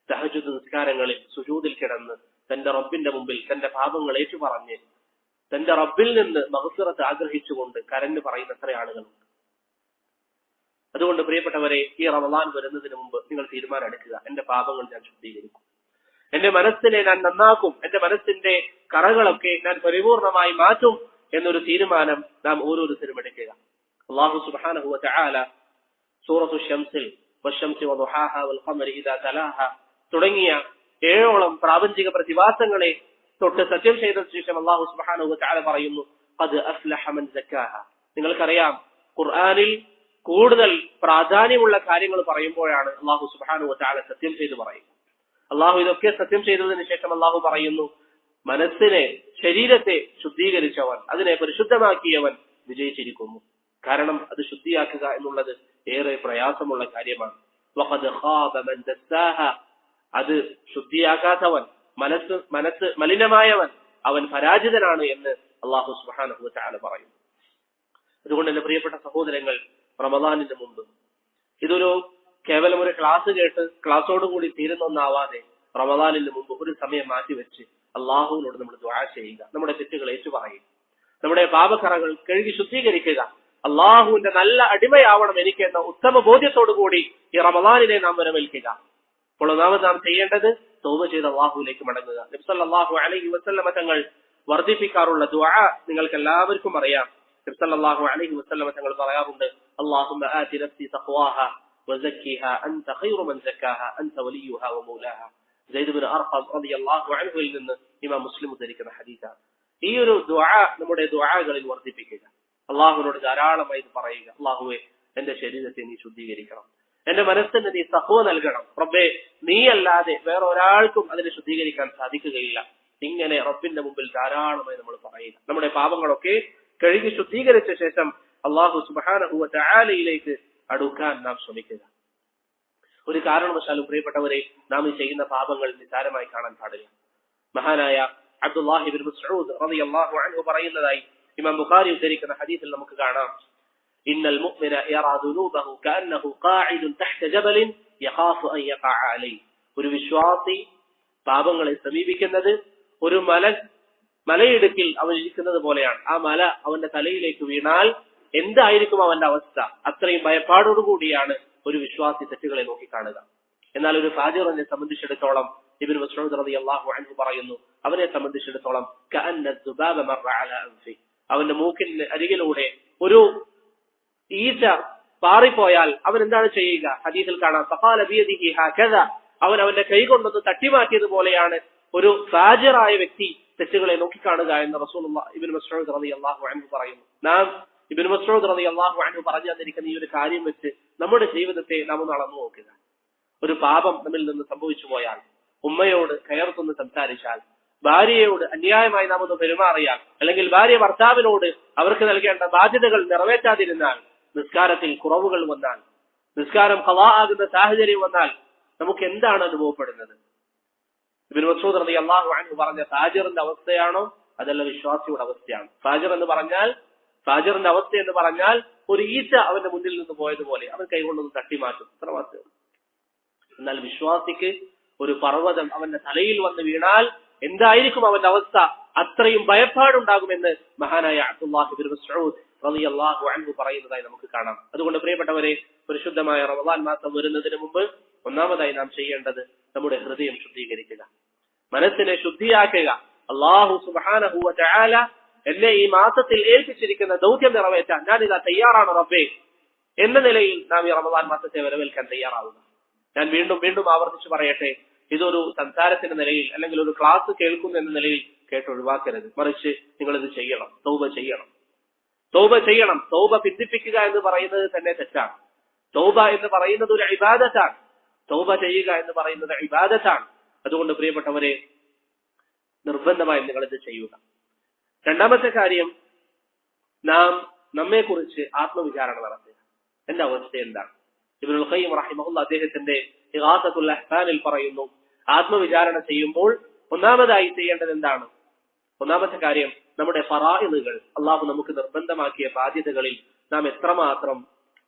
തഹജ്ജുദ് നിസ്കാരങ്ങളിൽ സുജൂദിൽ കിടന്ന് തന്റെ റബ്ബിന്റെ മുമ്പിൽ തന്റെ പാപങ്ങൾ ഏറ്റുപറഞ്ഞ് തന്റെ റബ്ബിൽ നിന്ന് മഗ്ഫിറത്ത് ആഗ്രഹിച്ചുകൊണ്ട് കരഞ്ഞു പറയുന്ന എത്ര ആളുകളുണ്ട്. അതുകൊണ്ട് പ്രിയപ്പെട്ടവരെ ഈ റമദാൻ വരുന്നതിന് മുമ്പ് നിങ്ങൾ തീരുമാനം എടുക്കുക, എന്റെ പാപങ്ങൾ ഞാൻ ശുദ്ധീകരിക്കും, എന്റെ മനസ്സിനെ ഞാൻ നന്നാക്കും, എന്റെ മനസ്സിന്റെ കറകളൊക്കെ ഞാൻ പരിപൂർണമായി മാറ്റും എന്നൊരു തീരുമാനം നാം ഓരോരുത്തരും എടുക്കുക. അല്ലാഹു സുബ്ഹാനഹു വ തആല സൂറത്തു ശംസിൽ വശംസി വദുഹാഹ വൽ ഖമരി ഇദാ തലാഹ തുടങ്ങിയ 7ഓളം പ്രാപഞ്ചിക പ്രതിഭാസങ്ങളെ തൊട്ട് സത്യം ചെയ്ത ശേഷം അല്ലാഹു സുബ്ഹാനഹു വ തആല പറയുന്നു, ഖദ് അഫ്ലഹ മൻ സക്കാഹ. നിങ്ങൾക്കറിയാം, ഖുർആനിൽ കൂടുതൽ പ്രാധാന്യമുള്ള കാര്യങ്ങൾ പറയുമ്പോഴാണ് അല്ലാഹു സുബ്ഹാനഹു വ തആല സത്യം ചെയ്ത് പറയുന്നത്. അല്ലാഹു ഇതൊക്കെ സത്യം ചെയ്തതിനു ശേഷം അല്ലാഹു പറയുന്നു, മനസ്സിനെ ശരീരത്തെ ശുദ്ധീകരിച്ചവൻ, അതിനെ പരിശുദ്ധമാക്കിയവൻ വിജയിച്ചിരിക്കുന്നു. കാരണം അത് ശുദ്ധിയാക്കുക എന്നുള്ളത് ഏറെ പ്രയാസമുള്ള കാര്യമാണ്. വഖദ് ഖാബ മൻ ദസ്സാഹ. അത് ശുദ്ധിയാക്കാത്തവൻ, മനസ്സ് മലിനമായവൻ, അവൻ പരാജിതനാണ് എന്ന് അല്ലാഹു സുബ്ഹാനഹു വ തആല പറയുന്നു. അതുകൊണ്ട് എന്റെ പ്രിയപ്പെട്ട സഹോദരങ്ങൾ, റമദാനിന്റെ മുമ്പ് ഇതൊരു കേവലം ഒരു ക്ലാസ് കേട്ട് ക്ലാസ്സോടുകൂടി തീരുന്നൊന്നാവാതെ റമദാനിന് മുമ്പ് ഒരു സമയം മാറ്റിവെച്ച് അള്ളാഹുവിനോട് നമ്മൾ ദുആ ചെയ്യുക, നമ്മുടെ തെറ്റുകൾ ഏറ്റുപറയുക, നമ്മുടെ പാപക്കറകൾ കഴുകി ശുദ്ധീകരിക്കുക. അള്ളാഹുവിന്റെ നല്ല അടിമയാവണം എനിക്ക് എന്ന ഉത്തമ ബോധ്യത്തോടു കൂടി ഈ റമദാനിനെ നാം വരവേൽക്കുക. അപ്പോൾ ഒന്നാമത് നാം ചെയ്യേണ്ടത് തൗബ ചെയ്ത് അള്ളാഹുവിലേക്ക് മടങ്ങുക. നബി സല്ലല്ലാഹു അലൈഹി വസല്ലമ തങ്ങൾ വർദ്ധിപ്പിക്കാറുള്ള ദുആ നിങ്ങൾക്ക് എല്ലാവർക്കും അറിയാം. നബി സല്ലല്ലാഹു അലൈഹി വസല്ലമ തങ്ങൾ പറയാറുണ്ട്, അല്ലാഹുമ്മ ആതി നഫ്സി തഖ്വാഹ വസക്കിഹാ അൻത ഖൈറു മൻ സക്കാഹ അൻത വലിയുഹാ വമൗലാഹ. സയ്യിദ് ഇബ്നു അർഖം റളിയല്ലാഹു അൻഹുവിൽ നിന്ന് ഇമാം മുസ്ലിം ഉദ്ധരിക്കുന്ന ഹദീസാണ്. ഈ ഒരു ദുആ നമ്മുടെ ദുആകളിൽ വർദ്ധിപ്പിക്കുക. അള്ളാഹുവിനോട് ധാരാളമായി പറയുക, അള്ളാഹുവേ എന്റെ ശരീരത്തെ നീ ശുദ്ധീകരിക്കണം, എന്റെ മനസ്സിന് നീ തഖ്വ നൽകണം, റബ്ബേ നീ അല്ലാതെ വേറെ ഒരാൾക്കും അതിനെ ശുദ്ധീകരിക്കാൻ സാധിക്കുകയില്ല. ഇങ്ങനെ റബ്ബിന്റെ മുമ്പിൽ ധാരാളമായി നമ്മൾ പറയുക. നമ്മുടെ പാപങ്ങളൊക്കെ കഴുകി ശുദ്ധീകരിച്ച ശേഷം അള്ളാഹു സുബ്ഹാനഹു വ തആലയിലേക്ക് അടുക്കാൻ നാം ശ്രമിക്കുക. ഒരു കാരണവശാലും പ്രിയപ്പെട്ടവരെ നാം ഈ ചെയ്യുന്ന പാപങ്ങൾ നിസാരമായി കാണാൻ പാടില്ല. മഹാനായ അബ്ദുല്ലാഹി ഇബ്നു മസ്ഊദ് റളിയല്ലാഹു അൻഹു പറയുന്നതായി ഇമാം ബുഖാരി ഉദ്ധരിക്കുന്ന ഹദീസിൽ നമുക്ക് കാണാം, ഇന്നൽ മുഅ്മിന യറാ ദുനൂബഹു കഅന്നഹു ഖാഇദുൻ തഹ്ത ജബലിൻ യഖാഫു അൻ യഖഅ അലൈഹി. ഒരു വിശ്വാസി പാപങ്ങളെ സമീപിക്കുന്നത് ഒരു മലയിടുക്കിൽ അവൻ ഇരിക്കുന്നത് പോലെയാണ്. ആ മല അവന്റെ തലയിലേക്ക് വീണാൽ എന്തായിരിക്കും അവന്റെ അവസ്ഥ? അത്രയും ഭയപ്പാടോടുകൂടിയാണ് ഒരു വിശ്വാസി തെറ്റുകളെ നോക്കിക്കാണുക. എന്നാൽ ഒരു ഫാജിറിനെ സംബന്ധിച്ചിടത്തോളം ഇബ്നു മസ്ഊദ് റളിയല്ലാഹു അൻഹു പറയുന്നു, അവനെ സംബന്ധിച്ചിടത്തോളം കഅന്ന ദുബാബ മറ അലാ അൻഫി. അവന്റെ മൂക്കിന് അരികിലൂടെ ഒരു ഈച്ച പാറിപ്പോയാൽ അവൻ എന്താണ് ചെയ്യുക? ഹദീസിൽ കാണാം, ഫഖാല ബിയദിഹി ഹകദ. അവൻ അവന്റെ കൈ കൊണ്ടൊന്ന് തട്ടിമാറ്റിയതുപോലെയാണ് ഒരു ഫാജിറായ വ്യക്തി തെറ്റുകളെ നോക്കിക്കാണുക എന്ന് റസൂലുള്ളാഹി ഇബ്നു മസ്ഊദ് റളിയല്ലാഹു അൻഹു പറയുന്നു. നാം ഇബ്നു മസ്ഊദ് റളിയല്ലാഹു അൻഹു പറഞ്ഞു തന്നിരിക്കുന്ന ഈ ഒരു കാര്യം വെച്ച് നമ്മുടെ ജീവിതത്തെ നാം ഒന്ന് അളന്നു നോക്കുക. ഒരു പാപം നമ്മിൽ നിന്ന് സംഭവിച്ചു പോയാൽ, ഉമ്മയോട് കയർത്തൊന്ന് സംസാരിച്ചാൽ, ഭാര്യയോട് അന്യായമായി നാം ഒന്ന് പെരുമാറിയാൽ, അല്ലെങ്കിൽ ഭാര്യ ഭർത്താവിനോട് അവർക്ക് നൽകേണ്ട ബാധ്യതകൾ നിറവേറ്റാതിരുന്നാൽ, നിസ്കാരത്തിൽ കുറവുകൾ വന്നാൽ, നിസ്കാരം ഖളാ ആകുന്ന സാഹചര്യം വന്നാൽ നമുക്ക് എന്താണ് അനുഭവപ്പെടുന്നത്? ഇബ്നു മസ്ഊദ് റളിയല്ലാഹു അൻഹു പറഞ്ഞ ഫാജിറിന്റെ അവസ്ഥയാണോ അതല്ല വിശ്വാസിയുടെ അവസ്ഥയാണ്? ഫാജിറിന്റെ അവസ്ഥ എന്ന് പറഞ്ഞാൽ ഒരു ഈച്ച അവന്റെ മുന്നിൽ നിന്ന് പോയതുപോലെ അവൻ കൈകൊണ്ടൊന്ന് തട്ടിമാറ്റും, അത്ര മാത്രമേ. എന്നാൽ വിശ്വാസിക്ക് ഒരു പർവ്വതം അവന്റെ തലയിൽ വന്ന് വീണാൽ എന്തായിരിക്കും അവന്റെ അവസ്ഥ? അത്രയും ഭയപ്പാടുണ്ടാകുമെന്ന് മഹാനായ അബ്ദുല്ലാഹി ഇബ്നു മസ്ഊദ് റളിയല്ലാഹു അൻഹു പറയുന്നതായി നമുക്ക് കാണാം. അതുകൊണ്ട് പ്രിയപ്പെട്ടവരെ, പരിശുദ്ധമായ റമദാൻ മാസം വരുന്നതിന് മുമ്പ് ഒന്നാമതായി നാം ചെയ്യേണ്ടത് നമ്മുടെ ഹൃദയം ശുദ്ധീകരിക്കുക, മനസ്സിനെ ശുദ്ധിയാക്കുക. അല്ലാഹു സുബ്ഹാനഹു വ തആല എന്നെ ഈ മാസത്തിൽ ഏൽപ്പിച്ചിരിക്കുന്ന ദൗത്യം നിറവേറ്റാൻ ഞാൻ ഇതാ തയ്യാറാണ് റബ്ബേ എന്ന നിലയിൽ നാം ഈ റമദാൻ മാസത്തെ വരവേൽക്കാൻ തയ്യാറാവുക. ഞാൻ വീണ്ടും വീണ്ടും ആവർത്തിച്ച് പറയട്ടെ, ഇതൊരു സംസാരത്തിന്റെ നിലയിൽ അല്ലെങ്കിൽ ഒരു ക്ലാസ് കേൾക്കുന്ന എന്ന നിലയിൽ കേട്ടൊഴിവാക്കരുത്. മറിച്ച് നിങ്ങൾ ഇത് ചെയ്യണം, തൗബ ചെയ്യണം. തൗബ ചെയ്യണം. തൗബ പിന്തിപ്പിക്കുക എന്ന് പറയുന്നത് തന്നെ തെറ്റാണ്. തൗബ എന്ന് പറയുന്നത് ഒരു ഇബാദത്താണ്. തൗബ ചെയ്യുക എന്ന് പറയുന്നത് ഇബാദത്താണ്. അതുകൊണ്ട് പ്രിയപ്പെട്ടവരെ, നിർബന്ധമായി നിങ്ങൾ ഇത് ചെയ്യുക. രണ്ടാമത്തെ കാര്യം, നാം നമ്മെക്കുറിച്ച് ആത്മവിചാരണ നടത്തുക. എന്റെ അവസ്ഥ എന്താണ്? ഇബ്നുൽ ഖയ്യിം റഹിമഹുല്ലാഹ് അദ്ദേഹത്തിന്റെ ഇഗാസത്തുൽ അഹ്സാനിൽ പറയുന്നു, ആത്മവിചാരണ ചെയ്യുമ്പോൾ ഒന്നാമതായി ചെയ്യേണ്ടത് എന്താണ്? ഒന്നാമത്തെ കാര്യം, നമ്മുടെ ഫറായിദുകൾ, അള്ളാഹു നമുക്ക് നിർബന്ധമാക്കിയ ബാധ്യതകളിൽ നാം എത്രമാത്രം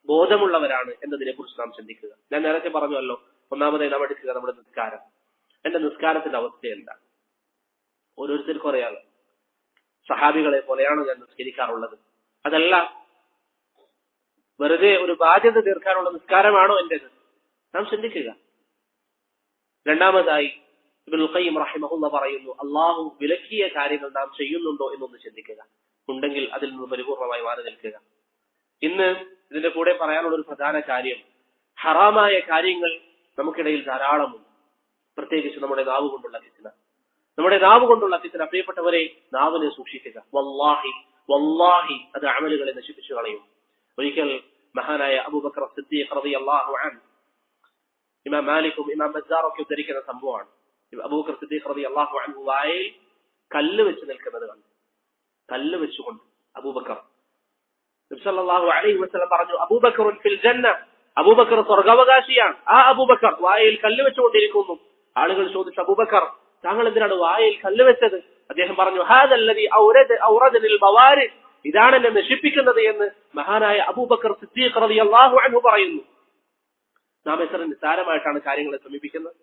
ബോധമുള്ളവരാണ് എന്നതിനെ കുറിച്ച് നാം ചിന്തിക്കുക. ഞാൻ നേരത്തെ പറഞ്ഞല്ലോ, ഒന്നാമതായി നാം എടുക്കുക നമ്മുടെ നിസ്കാരം. എന്റെ നിസ്കാരത്തിന്റെ അവസ്ഥ എന്താണ്? ഓരോരുത്തർക്കും അറിയാതെ സഹാബികളെ പോലെയാണോ ഞാൻ നിസ്കരിക്കാറുള്ളത്? അതല്ല, വെറുതെ ഒരു ബാധ്യത തീർക്കാനുള്ള നിസ്കാരമാണോ എന്റേത്? നാം ചിന്തിക്കുക. രണ്ടാമതായി ഇബ്നുൽ ഖയ്യിം റഹിമഹുല്ലാഹ് പറയുന്നു, അള്ളാഹു വിലക്കിയ കാര്യങ്ങൾ നാം ചെയ്യുന്നുണ്ടോ എന്നൊന്ന് ചിന്തിക്കുക. ഉണ്ടെങ്കിൽ അതിൽ നിന്ന് പരിപൂർണമായി മാറി നിൽക്കുക. ഇന്ന് ഇതിന്റെ കൂടെ പറയാനുള്ള ഒരു പ്രധാന കാര്യം, ഹറാമായ കാര്യങ്ങൾ നമുക്കിടയിൽ ധാരാളമുണ്ട്. പ്രത്യേകിച്ച് നമ്മുടെ നാവ് കൊണ്ടുള്ള ഫിത്ന. നമ്മുടെ നാവ് കൊണ്ടുള്ള ഫിത്ന, പ്രിയപ്പെട്ടവരെ, നാവിനെ സൂക്ഷിക്കുക. വല്ലാഹി വല്ലാഹി അത് അമലുകളെ നശിപ്പിച്ചു കളയും. ഒരിക്കൽ മഹാനായ അബൂബക്കർ സിദ്ദീഖ് റളിയല്ലാഹു അൻഹു, ഇമാം മാലിക്കും ഇമാം ബസ്സാറൊക്കെ ഉദ്ധരിക്കുന്ന സംഭവമാണ്. അബൂബക്കർ സിദ്ദീഖ് റളിയല്ലാഹു അൻഹു വായിൽ കല്ല് വെച്ച് നിൽക്കുന്നത് കണ്ടു. കല്ല് വെച്ചുകൊണ്ട് അബൂബക്കർ, നബി സല്ലല്ലാഹു അലൈഹി വസല്ലം പറഞ്ഞു, അബൂബക്കറുൻ ഫിൽ ജന്ന, അബൂബക്കർ സ്വർഗ്ഗാവകാശിയാണ്. ആ അബൂബക്കർ വായിൽ കല്ല് വെച്ചുകൊണ്ടിരിക്കുന്നു. ആളുകൾ ചോദിച്ചു, അബൂബക്കർ, താങ്കൾ എന്തിനാണ് വായിൽ കല്ല് വെച്ചത്? അദ്ദേഹം പറഞ്ഞു, ഹാദല്ലദീ ഔറദനിൽ ബവാരിദ്, ഇതാണ് എന്നെ നശിപ്പിക്കുന്നത് എന്ന് മഹാനായ അബൂബക്കർ സിദ്ദീഖ് റളിയല്ലാഹു അൻഹു പറയുന്നു. നാം എത്ര നിസ്സാരമായിട്ടാണ് കാര്യങ്ങളെ സമീപിക്കുന്നത്.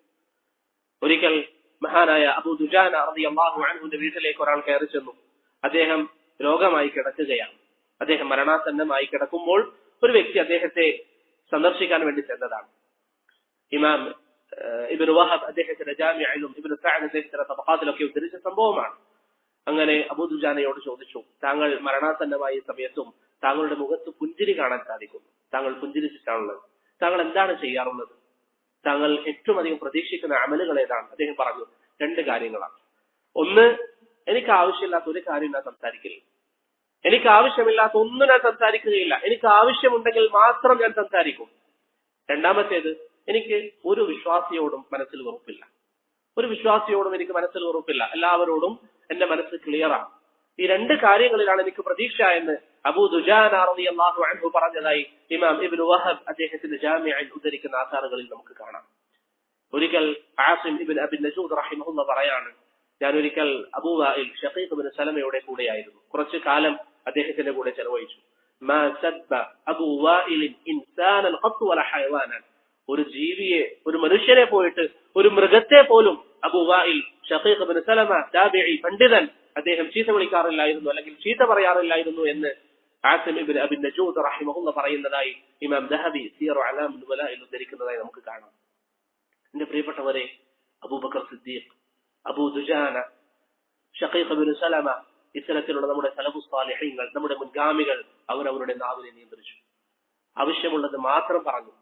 ഒരിക്കൽ മഹാനായ അബൂ ദുജാന റളിയല്ലാഹു അൻഹുവിന്റെ വീട്ടിലേക്ക് ഒരാൾ കയറി ചെന്നു. അദ്ദേഹം രോഗമായി കിടക്കുകയാണ്. അദ്ദേഹം മരണാസന്നമായി കിടക്കുമ്പോൾ ഒരു വ്യക്തി അദ്ദേഹത്തെ സന്ദർശിക്കാൻ വേണ്ടി ചെന്നതാണ്. ഇമാം ഇബ്നു വഹബ് അദ്ദേഹത്തിന്റെ ജാമിഅയിലും ഇബ്നു സഅദ് അദ്ദേഹത്തിന്റെ തബഖാത്തിലൊക്കെ ഉദ്ധരിച്ച സംഭവമാണ്. അങ്ങനെ അബൂ ദുജാനയോട് ചോദിച്ചു, താങ്കൾ മരണാസന്നമായ സമയത്തും താങ്കളുടെ മുഖത്ത് പുഞ്ചിരി കാണാൻ സാധിക്കുന്നു. താങ്കൾ പുഞ്ചിരിച്ചിട്ടാണുള്ളത്. താങ്കൾ എന്താണ് ചെയ്യാറുള്ളത്? താങ്കൾ ഏറ്റവും അധികം പ്രതീക്ഷിക്കുന്ന അമലുകൾ ഏതാണ്? അദ്ദേഹം പറഞ്ഞു, 2 കാര്യങ്ങളാണ്. ഒന്ന്, എനിക്ക് ആവശ്യമില്ലാത്ത ഒരു കാര്യം ഞാൻ സംസാരിക്കില്ല. എനിക്ക് ആവശ്യമില്ലാത്ത ഒന്നും ഞാൻ സംസാരിക്കുകയില്ല. എനിക്ക് ആവശ്യമുണ്ടെങ്കിൽ മാത്രം ഞാൻ സംസാരിക്കും. രണ്ടാമത്തേത്, എനിക്ക് ഒരു വിശ്വാസിയോടും മനസ്സിൽ വെറുപ്പില്ല. ഒരു വിശ്വാസിയോടും എനിക്ക് മനസ്സിൽ വെറുപ്പില്ല. എല്ലാവരോടും എന്റെ മനസ്സ് ക്ലിയറാണ്. ഈ 2 കാര്യങ്ങളിലാണ് എനിക്ക് പ്രതീക്ഷ എന്ന് അബൂ ദുജാന റളിയല്ലാഹു അൻഹു പറഞ്ഞതായി ഇമാം ഇബ്നു വഹബ് അദ്ദേഹത്തിന്റെ ജാമിഅയിൽ ഉദ്ധരിക്കുന്ന ആസാറുകളിൽ നമുക്ക് കാണാം. ഒരിക്കൽ ആസിം ഇബ്നു അബി നജൂദ് റഹിമഹുല്ലാഹ് പറയാണ്, ഞാൻ ഒരിക്കൽ അബൂ വാഇൽ ഷഖീഖ് ഇബ്നു സലമയുടെ കൂടെയായിരുന്നു. കുറച്ചു കാലം അദ്ദേഹത്തിന്റെ കൂടെ ചെലവഴിച്ചു. മാ സബ്ബ അബൂ വാഇൽ ഇൻസാനൻ ഖത്ത് വല ഹയവാനൻ, ഒരു ജീവിയെ, ഒരു മനുഷ്യനെ പോയിട്ട് ഒരു മൃഗത്തെ പോലും അബൂ വാഇൽ ഷഖീഖ് ഇബ്നു സലമ താബിഈ പണ്ഡിതൻ അദ്ദേഹം ചീത്ത വിളിക്കാറില്ലായിരുന്നു, അല്ലെങ്കിൽ ചീത്ത പറയാറില്ലായിരുന്നു എന്ന് ആസിം ഇബ്നു അബി നജൂദ് റഹിമഹുല്ലാഹ് പറയുന്നതായി ഇമാം ദഹബി സിയർ അലാമുൽ നുബലായിൽ ഉദ്ധരിക്കുന്നതായി നമുക്ക് കാണാം. എന്റെ പ്രിയപ്പെട്ടവരെ, അബൂബക്കർ സിദ്ദീഖ്, അബൂ ദുജാന, ഷഖീഖ് ഇബ്നു സലമ, ഇത്തരത്തിലുള്ള നമ്മുടെ സലഫുസ് സാലിഹീങ്ങൾ, നമ്മുടെ മുൻഗാമികൾ, അവരവരുടെ നാവിനെ നിയന്ത്രിച്ചു. ആവശ്യമുള്ളത് മാത്രം പറഞ്ഞു.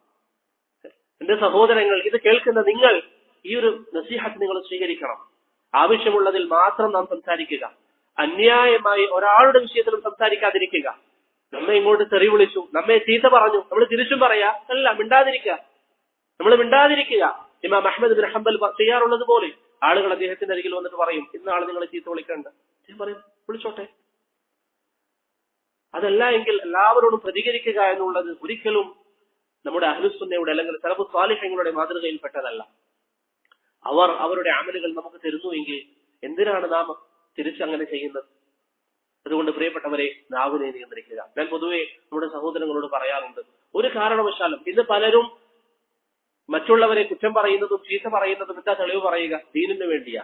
എന്റെ സഹോദരങ്ങൾ, ഇത് കേൾക്കുന്ന നിങ്ങൾ ഈ ഒരു നസീഹത്ത് നിങ്ങൾ സ്വീകരിക്കണം. ആവശ്യമുള്ളതിൽ മാത്രം നാം സംസാരിക്കുക. അന്യായമായി ഒരാളുടെ വിഷയത്തിലും സംസാരിക്കാതിരിക്കുക. നമ്മെ ഇങ്ങോട്ട് തെറി വിളിച്ചു, നമ്മെ ചീത്ത പറഞ്ഞു, നമ്മൾ തിരിച്ചും പറയാ, അല്ല, മിണ്ടാതിരിക്കുക. നമ്മൾ മിണ്ടാതിരിക്കുക. ഇമാം അഹ്മദ് ബിൻ ഹംബൽ ചെയ്യാറുള്ളത് പോലെ ആളുകൾ അദ്ദേഹത്തിന്റെ അരികിൽ വന്നിട്ട് പറയും, ഇന്നാള് നിങ്ങൾ ചീത്ത വിളിക്കണ്ട. അദ്ദേഹം പറയും, വിളിച്ചോട്ടെ. അതല്ല എങ്കിൽ എല്ലാവരോടും പ്രതികരിക്കുക എന്നുള്ളത് ഒരിക്കലും നമ്മുടെ അഹ്ലുസുന്നയുടെ അല്ലെങ്കിൽ സലഫുസ് സാലിഹീങ്ങളുടെ മാതൃകയിൽപ്പെട്ടതല്ല. അവർ അവരുടെ അമലുകൾ നമുക്ക് തരുന്നുവെങ്കിൽ എന്തിനാണ് നാം തിരിച്ചങ്ങനെ ചെയ്യുന്നത്? അതുകൊണ്ട് പ്രിയപ്പെട്ടവരെ, നാവിനെ നിയന്ത്രിക്കുക. ഞാൻ പൊതുവെ നമ്മുടെ സഹോദരങ്ങളോട് പറയാറുണ്ട്, ഒരു കാരണവശാലും ഇന്ന് പലരും മറ്റുള്ളവരെ കുറ്റം പറയുന്നതും ചീത്ത പറയുന്നതും എന്താ തെളിവ് പറയുക? ദീനിന് വേണ്ടിയാ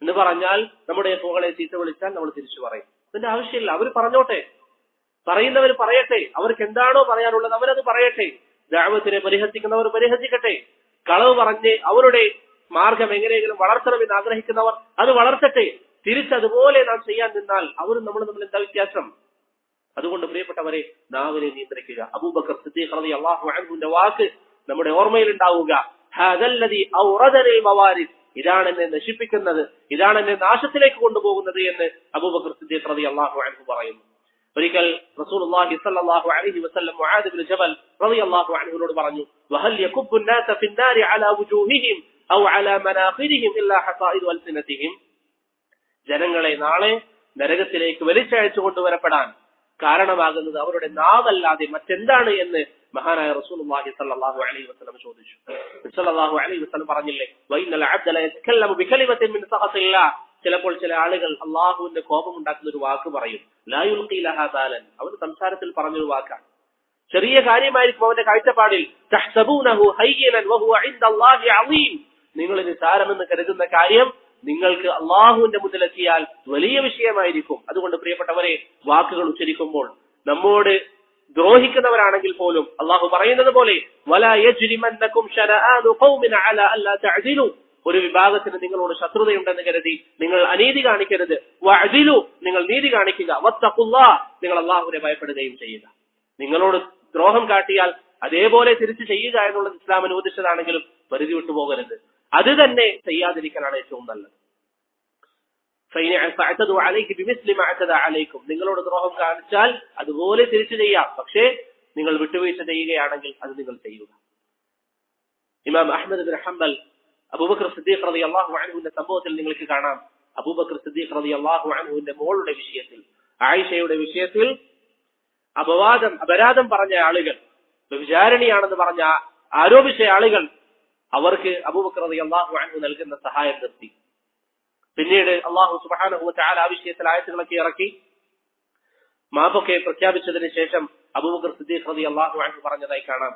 എന്ന് പറഞ്ഞാൽ നമ്മുടെ എഫുകളെ ചീത്ത വിളിച്ചാൽ നമ്മൾ തിരിച്ചു പറയും. അതിന്റെ ആവശ്യമില്ല. അവർ പറഞ്ഞോട്ടെ, പറയുന്നവർ പറയട്ടെ. അവർക്ക് എന്താണോ പറയാനുള്ളത് അവരത് പറയട്ടെ. ദഅവത്തിനെ പരിഹസിക്കുന്നവർ പരിഹസിക്കട്ടെ. കളവ് പറഞ്ഞ് അവരുടെ മാർഗം എങ്ങനെയെങ്കിലും വളർത്തണമെന്ന് ആഗ്രഹിക്കുന്നവർ അത് വളർത്തട്ടെ. തിരിച്ചതുപോലെ നാം ചെയ്യാൻ നിന്നാൽ അവരും നമ്മളും തമ്മിൽ എന്താ വ്യത്യാസം? അതുകൊണ്ട് പ്രിയപ്പെട്ടവരെ, നാവിനെ നിയന്ത്രിക്കുക. അബൂബക്കർ സിദ്ദീഖ് റളിയല്ലാഹു അൻഹുവിന്റെ വാക്ക് നമ്മുടെ ഓർമ്മയിൽ ഉണ്ടാവുക. ഹദല്ലദി ഔറദനിൽ മവാരിദ്, ഇതാണ് എന്നെ നശിപ്പിക്കുന്നത്, ഇതാണ് എന്നെ നാശത്തിലേക്ക് കൊണ്ടുപോകുന്നത് എന്ന് അബൂബക്കർ സിദ്ദീഖ് റളിയല്ലാഹു അൻഹു പറയുന്നു. ഒരിക്കൽ റസൂലുള്ളാഹി സ്വല്ലല്ലാഹു അലൈഹി വസല്ലം മുആദ് ഇബ്നു ജബൽ റളിയല്ലാഹു അൻഹുവിനോട് പറഞ്ഞു, വഹൽ യകുബ്ബു الناس في النار على وجوههم او على مناخرهم الا حصائد السنتهم. ജനങ്ങളെ നാളെ നരകത്തിലേക്ക് വലിച്ചയച്ചു കൊണ്ടുവരപ്പെടാൻ കാരണമാകുന്നത് അവരുടെ നാവല്ലാതെ മറ്റെന്താണ് എന്ന് മഹാനായ റസൂലുള്ളാഹി സ്വല്ലല്ലാഹു അലൈഹി വസല്ലം ചോദിച്ചു. സ്വല്ലല്ലാഹു അലൈഹി വസല്ലം പറഞ്ഞില്ലേ, വഇന്നൽ അബ്ദ ല യതകല്ലമു ബികലിമത്തിൻ മിൻ സഖത്തില്ലാഹ്. ചിലപ്പോൾ ചില ആളുകൾ അള്ളാഹുവിന്റെ കോപം ഉണ്ടാക്കുന്ന ഒരു വാക്ക് പറയും. ലാ യുൽഖി ലഹാ ബാലൻ. അവൻ സംസാരത്തിൽ പറഞ്ഞൊരു വാക്കാണ്, ചെറിയ കാര്യമായിരിക്കും അവന്റെ കാഴ്ചപ്പാടിൽ. തഹ്സബൂനഹു ഹയ്യനൻ വഹുവ ഇൻദല്ലാഹി അളീം. നിങ്ങൾ നിസ്സാരമെന്ന് കരുതുന്ന കാര്യം നിങ്ങൾക്ക് അള്ളാഹുവിന്റെ മുന്നിലെത്തിയാൽ വലിയ വിഷയമായിരിക്കും. അതുകൊണ്ട് പ്രിയപ്പെട്ടവരെ, വാക്കുകൾ ഉച്ചരിക്കുമ്പോൾ നമ്മോട് ദ്രോഹിക്കുന്നവരാണെങ്കിൽ പോലും അള്ളാഹു പറയുന്നത് പോലെ വലാ യജ്രിമന്നകും ശനആനു ഖൗമിൻ അലാ അല്ലാ തഅദിലു. ഒരു വിഭാഗത്തിന് നിങ്ങളോട് ശത്രുതയുണ്ടെന്ന് കരുതി നിങ്ങൾ അനീതി കാണിക്കരുത്. വഅദിലു, നിങ്ങൾ നീതി കാണിക്കുക. വത്തഖുല്ലാഹ്, നിങ്ങൾ അള്ളാഹുവിനെ ഭയപ്പെടുകയും ചെയ്യുക. നിങ്ങളോട് ദ്രോഹം കാട്ടിയാൽ അതേപോലെ തിരിച്ചു ചെയ്യുക എന്നുള്ളത് ഇസ്ലാം അനുവദിച്ചതാണെങ്കിലും പരിധി വിട്ടു പോകരുത്. അത് തന്നെ ചെയ്യാതിരിക്കലാണ് ഏറ്റവും നല്ലത്. നിങ്ങളോട് ദ്രോഹം കാണിച്ചാൽ അതുപോലെ തിരിച്ചു ചെയ്യാം. പക്ഷേ നിങ്ങൾ വിട്ടുവീഴ്ച ചെയ്യുകയാണെങ്കിൽ അത് നിങ്ങൾ ചെയ്യുക. ഇമാം Ahmad bin Hanbal Abu Bakr Siddiq റളിയല്ലാഹു അൻഹുവിന്റെ സംഭവത്തിൽ നിങ്ങൾക്ക് കാണാം. അബൂബക്കർ സിദ്ദീഖ് റളിയല്ലാഹു അൻഹുവിന്റെ മോളുടെ വിഷയത്തിൽ, ആയിഷയുടെ വിഷയത്തിൽ അപരാധം പറഞ്ഞ ആളുകൾ, വ്യഭിചാരിണിയാണെന്ന് പറഞ്ഞ ആരോപിച്ച ആളുകൾ, അവർക്ക് അബൂബക്കർ റളിയല്ലാഹു അൻഹു നൽകുന്ന സഹായം നിർത്തി. പിന്നീട് അല്ലാഹു സുബ്ഹാനഹു വ തആല ആ വിഷയത്തിൽ ആയത്തുകളൊക്കെ ഇറക്കി മാപ്പൊക്കെ പ്രഖ്യാപിച്ചതിന് ശേഷം അബൂബക്കർ സിദ്ദീഖ് റളിയല്ലാഹു അൻഹു പറഞ്ഞതായി കാണാം.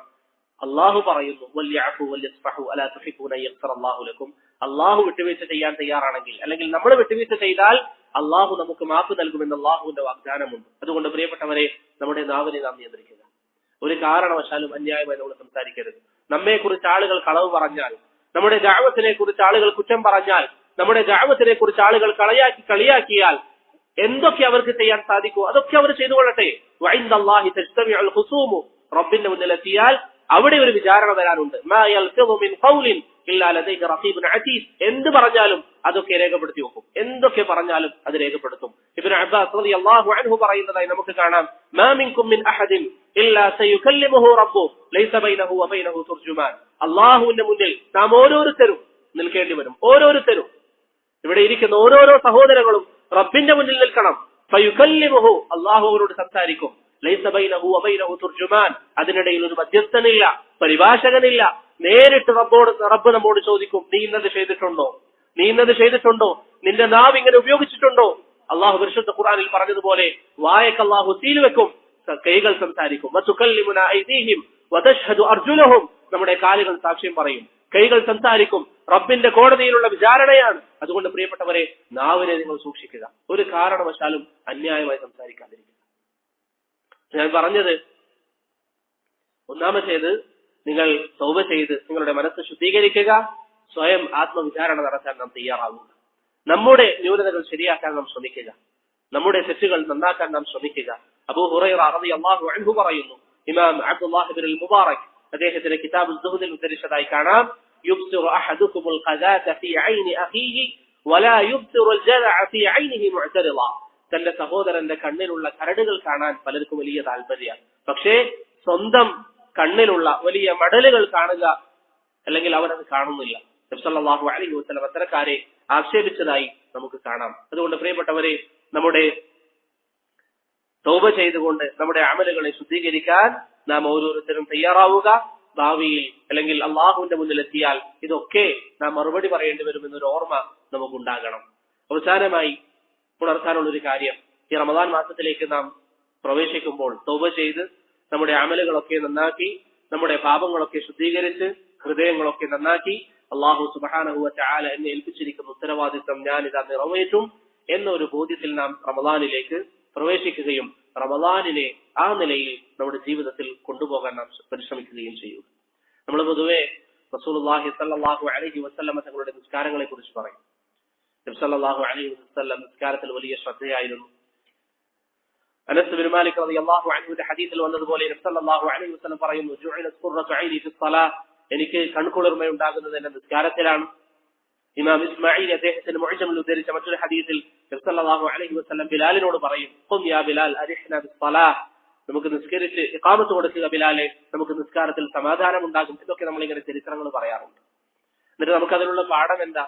അള്ളാഹു പറയുന്നു, വല്യഅഫു വല്യസ്ഫഹു അലാ തുഹിബ്ബൂന യഗ്ഫിറല്ലാഹു ലക്കും. അള്ളാഹു വിട്ടുവീഴ്ച ചെയ്യാൻ തയ്യാറാണെങ്കിൽ, അല്ലെങ്കിൽ നമ്മൾ വിട്ടുവീഴ്ച ചെയ്താൽ അള്ളാഹു നമുക്ക് മാപ്പ് നൽകുമെന്ന് അള്ളാഹുവിന്റെ വാഗ്ദാനമുണ്ട്. അതുകൊണ്ട് പ്രിയപ്പെട്ടവരെ, നമ്മുടെ നാവിനെ നാം നിയന്ത്രിക്കുക. ഒരു കാരണവശാലും അന്യായമായി നമ്മൾ സംസാരിക്കരുത്. നമ്മെ കുറിച്ച് ആളുകൾ കളവ് പറഞ്ഞാൽ, നമ്മുടെ ദഅവത്തിനെ കുറിച്ച് ആളുകൾ കുറ്റം പറഞ്ഞാൽ, നമ്മുടെ ദഅവത്തിനെ കുറിച്ച് ആളുകൾ കളിയാക്കിയാൽ എന്തൊക്കെ അവർക്ക് ചെയ്യാൻ സാധിക്കുമോ അതൊക്കെ അവർ ചെയ്തുകൊള്ളട്ടെ. വഇൻദല്ലാഹി തജ്തമിഉൽ ഖുസൂമു. റബ്ബിന്റെ മുന്നിലെത്തിയാൽ അവിടെ ഒരു വിചാരണ വരാനുണ്ട്. മാ യൽഫിദു മിൻ ഖൗലിൻ ഇല്ലാ ലദൈഹി റഖീബുൻ അതീദ്. എന്ത് പറഞ്ഞാലും അതൊക്കെ രേഖപ്പെടുത്തി വെക്കും. എന്തൊക്കെ പറഞ്ഞാലും അത് രേഖപ്പെടുത്തും. ഇബ്നു അബ്ബാസ് റളിയല്ലാഹു അൻഹു പറയുന്നതായി നമുക്ക് കാണാം, മാ മിൻകും മിൻ അഹദിൻ ഇല്ലാ സയുകല്ലിമുഹു റബ്ബുഹു ലൈസ ബൈനഹു വ ബൈനഹു തുർജുമാൻ. അല്ലാഹുവിന്റെ മുന്നിൽ നാം ഓരോരുത്തരും നിൽക്കേണ്ടി വരും. ഓരോരുത്തരും, ഇവിടെ ഇരിക്കുന്ന ഓരോരോ സഹോദരങ്ങളും റബ്ബിന്റെ മുന്നിൽ നിൽക്കണം. ഫയുകല്ലിമുഹു, അല്ലാഹു അവരോട് സംസാരിക്കും. ലൈസ ബൈനഹു വ ബൈനഹു തുർജുമാൻ, അതിനിടയിൽ ഒരു മധ്യസ്ഥനില്ല, പരിഭാഷകനില്ല. നേരിട്ട് റബ്ബ് നമ്മോട് ചോദിക്കും, നീ ഇന്നത് ചെയ്തിട്ടുണ്ടോ, നീ ഇന്നത് ചെയ്തിട്ടുണ്ടോ, നിന്റെ നാവ് ഇങ്ങനെ ഉപയോഗിച്ചിട്ടുണ്ടോ? അള്ളാഹു പരിശുദ്ധ ഖുർആനിൽ പറഞ്ഞതുപോലെ വായക്ക് അള്ളാഹു സീൽ വെക്കും, കൈകൾ സംസാരിക്കും. വതുകല്ലിമുന ഐദീഹിം വതശ്ഹദു അർജുലഹും, നമ്മുടെ കാലുകൾ സാക്ഷ്യം പറയും, കൈകൾ സംസാരിക്കും. റബ്ബിന്റെ കോടതിയിലുള്ള വിചാരണയാണ്. അതുകൊണ്ട് പ്രിയപ്പെട്ടവരെ, നാവിനെ നിങ്ങൾ സൂക്ഷിക്കുക. ഒരു കാരണവശാലും അന്യായമായി സംസാരിക്കാതിരിക്കുക. ഞാൻ പറഞ്ഞത്, ഒന്നാമത്തേത്, നിങ്ങൾ തൗബ ചെയ്ത് നിങ്ങളുടെ മനസ്സ് ശുദ്ധീകരിക്കുക. സ്വയം ആത്മവിചാരണ നടത്താൻ നാം തയ്യാറാവുക. നമ്മുടെ ന്യൂനതകൾ ശരിയാക്കാൻ നാം ശ്രമിക്കുക. നമ്മുടെ തെറ്റുകൾ നന്നാക്കാൻ നാം ശ്രമിക്കുക. അബൂ ഹുറൈറ റളിയല്ലാഹു അൻഹു പറയുന്നു, ഇമാം അബ്ദുല്ലാഹ് ഇബ്നുൽ മുബാറക് അദ്ദേഹത്തിന്റെ കിതാബുൽ സുഹ്ദിൽ ഉദ്ധരിച്ചതായി കാണാം, യുബ്സിറു അഹദുകുമുൽ ഖദാത ഫീ ഐനി അഖീഹി വലാ യുബ്സിറു അൽ ജദഅ ഫീ ഐനിഹി മുഅ്തരിള. തന്റെ സഹോദരന്റെ കണ്ണിലുള്ള കരടുകൾ കാണാൻ പലർക്കും വലിയ താല്പര്യമാണ്. പക്ഷേ സ്വന്തം കണ്ണിലുള്ള വലിയ മടലുകൾ കാണുക, അല്ലെങ്കിൽ അവരത് കാണുന്നില്ല. നബി സല്ലല്ലാഹു അലൈഹി വസല്ലം അത്തരക്കാരെ ആക്ഷേപിച്ചതായി നമുക്ക് കാണാം. അതുകൊണ്ട് പ്രിയപ്പെട്ടവരെ, നമ്മുടെ തൗബ ചെയ്തുകൊണ്ട് നമ്മുടെ അമലുകളെ ശുദ്ധീകരിക്കാൻ നാം ഓരോരുത്തരും തയ്യാറാവുക. ഭാവിയിൽ അല്ലെങ്കിൽ അള്ളാഹുവിന്റെ മുന്നിലെത്തിയാൽ ഇതൊക്കെ നാം മറുപടി പറയേണ്ടി വരുമെന്നൊരു ഓർമ്മ നമുക്കുണ്ടാകണം. അവസാനമായി ഉണർത്താനുള്ള ഒരു കാര്യം, ഈ റമദാൻ മാസത്തിലേക്ക് നാം പ്രവേശിക്കുമ്പോൾ തൗബ ചെയ്ത് നമ്മുടെ അമലുകളൊക്കെ നന്നാക്കി, നമ്മുടെ പാപങ്ങളൊക്കെ ശുദ്ധീകരിച്ച്, ഹൃദയങ്ങളൊക്കെ നന്നാക്കി, അള്ളാഹു സുബ്ഹാനഹു വ തആല എന്നെ ഏൽപ്പിച്ചിരിക്കുന്ന ഉത്തരവാദിത്വം ഞാനിതാ നിറവേറ്റും എന്നൊരു ബോധ്യത്തിൽ നാം റമദാനിലേക്ക് പ്രവേശിക്കുകയും റമദാനിനെ ആ നിലയിൽ നമ്മുടെ ജീവിതത്തിൽ കൊണ്ടുപോകാൻ നാം പരിശ്രമിക്കുകയും ചെയ്യുക. നമ്മൾ പൊതുവെ റസൂലുള്ളാഹി സ്വല്ലല്ലാഹു അലൈഹി വസല്ലം തങ്ങളുടെ നിസ്കാരങ്ങളെ കുറിച്ച് പറയും. നബി സല്ലല്ലാഹു അലൈഹി വസല്ലം നിസ്കാരത്തിൽ വലിയ ശ്രദ്ധയായിരുന്നു. അനസ് ബിൻ മാലിക് റളിയല്ലാഹു അൻഹുവിന്റെ ഹദീസിൽ വന്നതുപോലെ നബി സല്ലല്ലാഹു അലൈഹി വസല്ലം പറയുന്നു, ജുഇലത് ഖുർറതു ഐനി ഫി സ്വലാത്ത്, എനിക്ക് കൺകുളിർമയുണ്ടാകുന്നത് എന്റെ നിസ്കാരത്തിലാണ്. ഇമാം ഇസ്മായിൽ അദ്ദേഹത്തിന്റെ മുഅ്ജമിൽ ഉദ്ധരിച്ച മറ്റൊരു ഹദീസിൽ നബി സല്ലല്ലാഹു അലൈഹി വസല്ലം ബിലാലിനോട് പറയും, ഖും യാ ബിലാൽ അരിഹ്നാ ബിസ്സലാഹ്, നമുക്ക് നിസ്കരിച്ച് ഇഖാമത്ത് കൊടുക്കുക ബിലാലെ, നമുക്ക് നിസ്കാരത്തിൽ സമാധാനം ഉണ്ടാകും. ഇതൊക്കെ നമ്മളിങ്ങനെ ചരിത്രങ്ങൾ പറയാറുണ്ട്. എന്നിട്ട് നമുക്ക് അതിനുള്ള പാഠം എന്താ?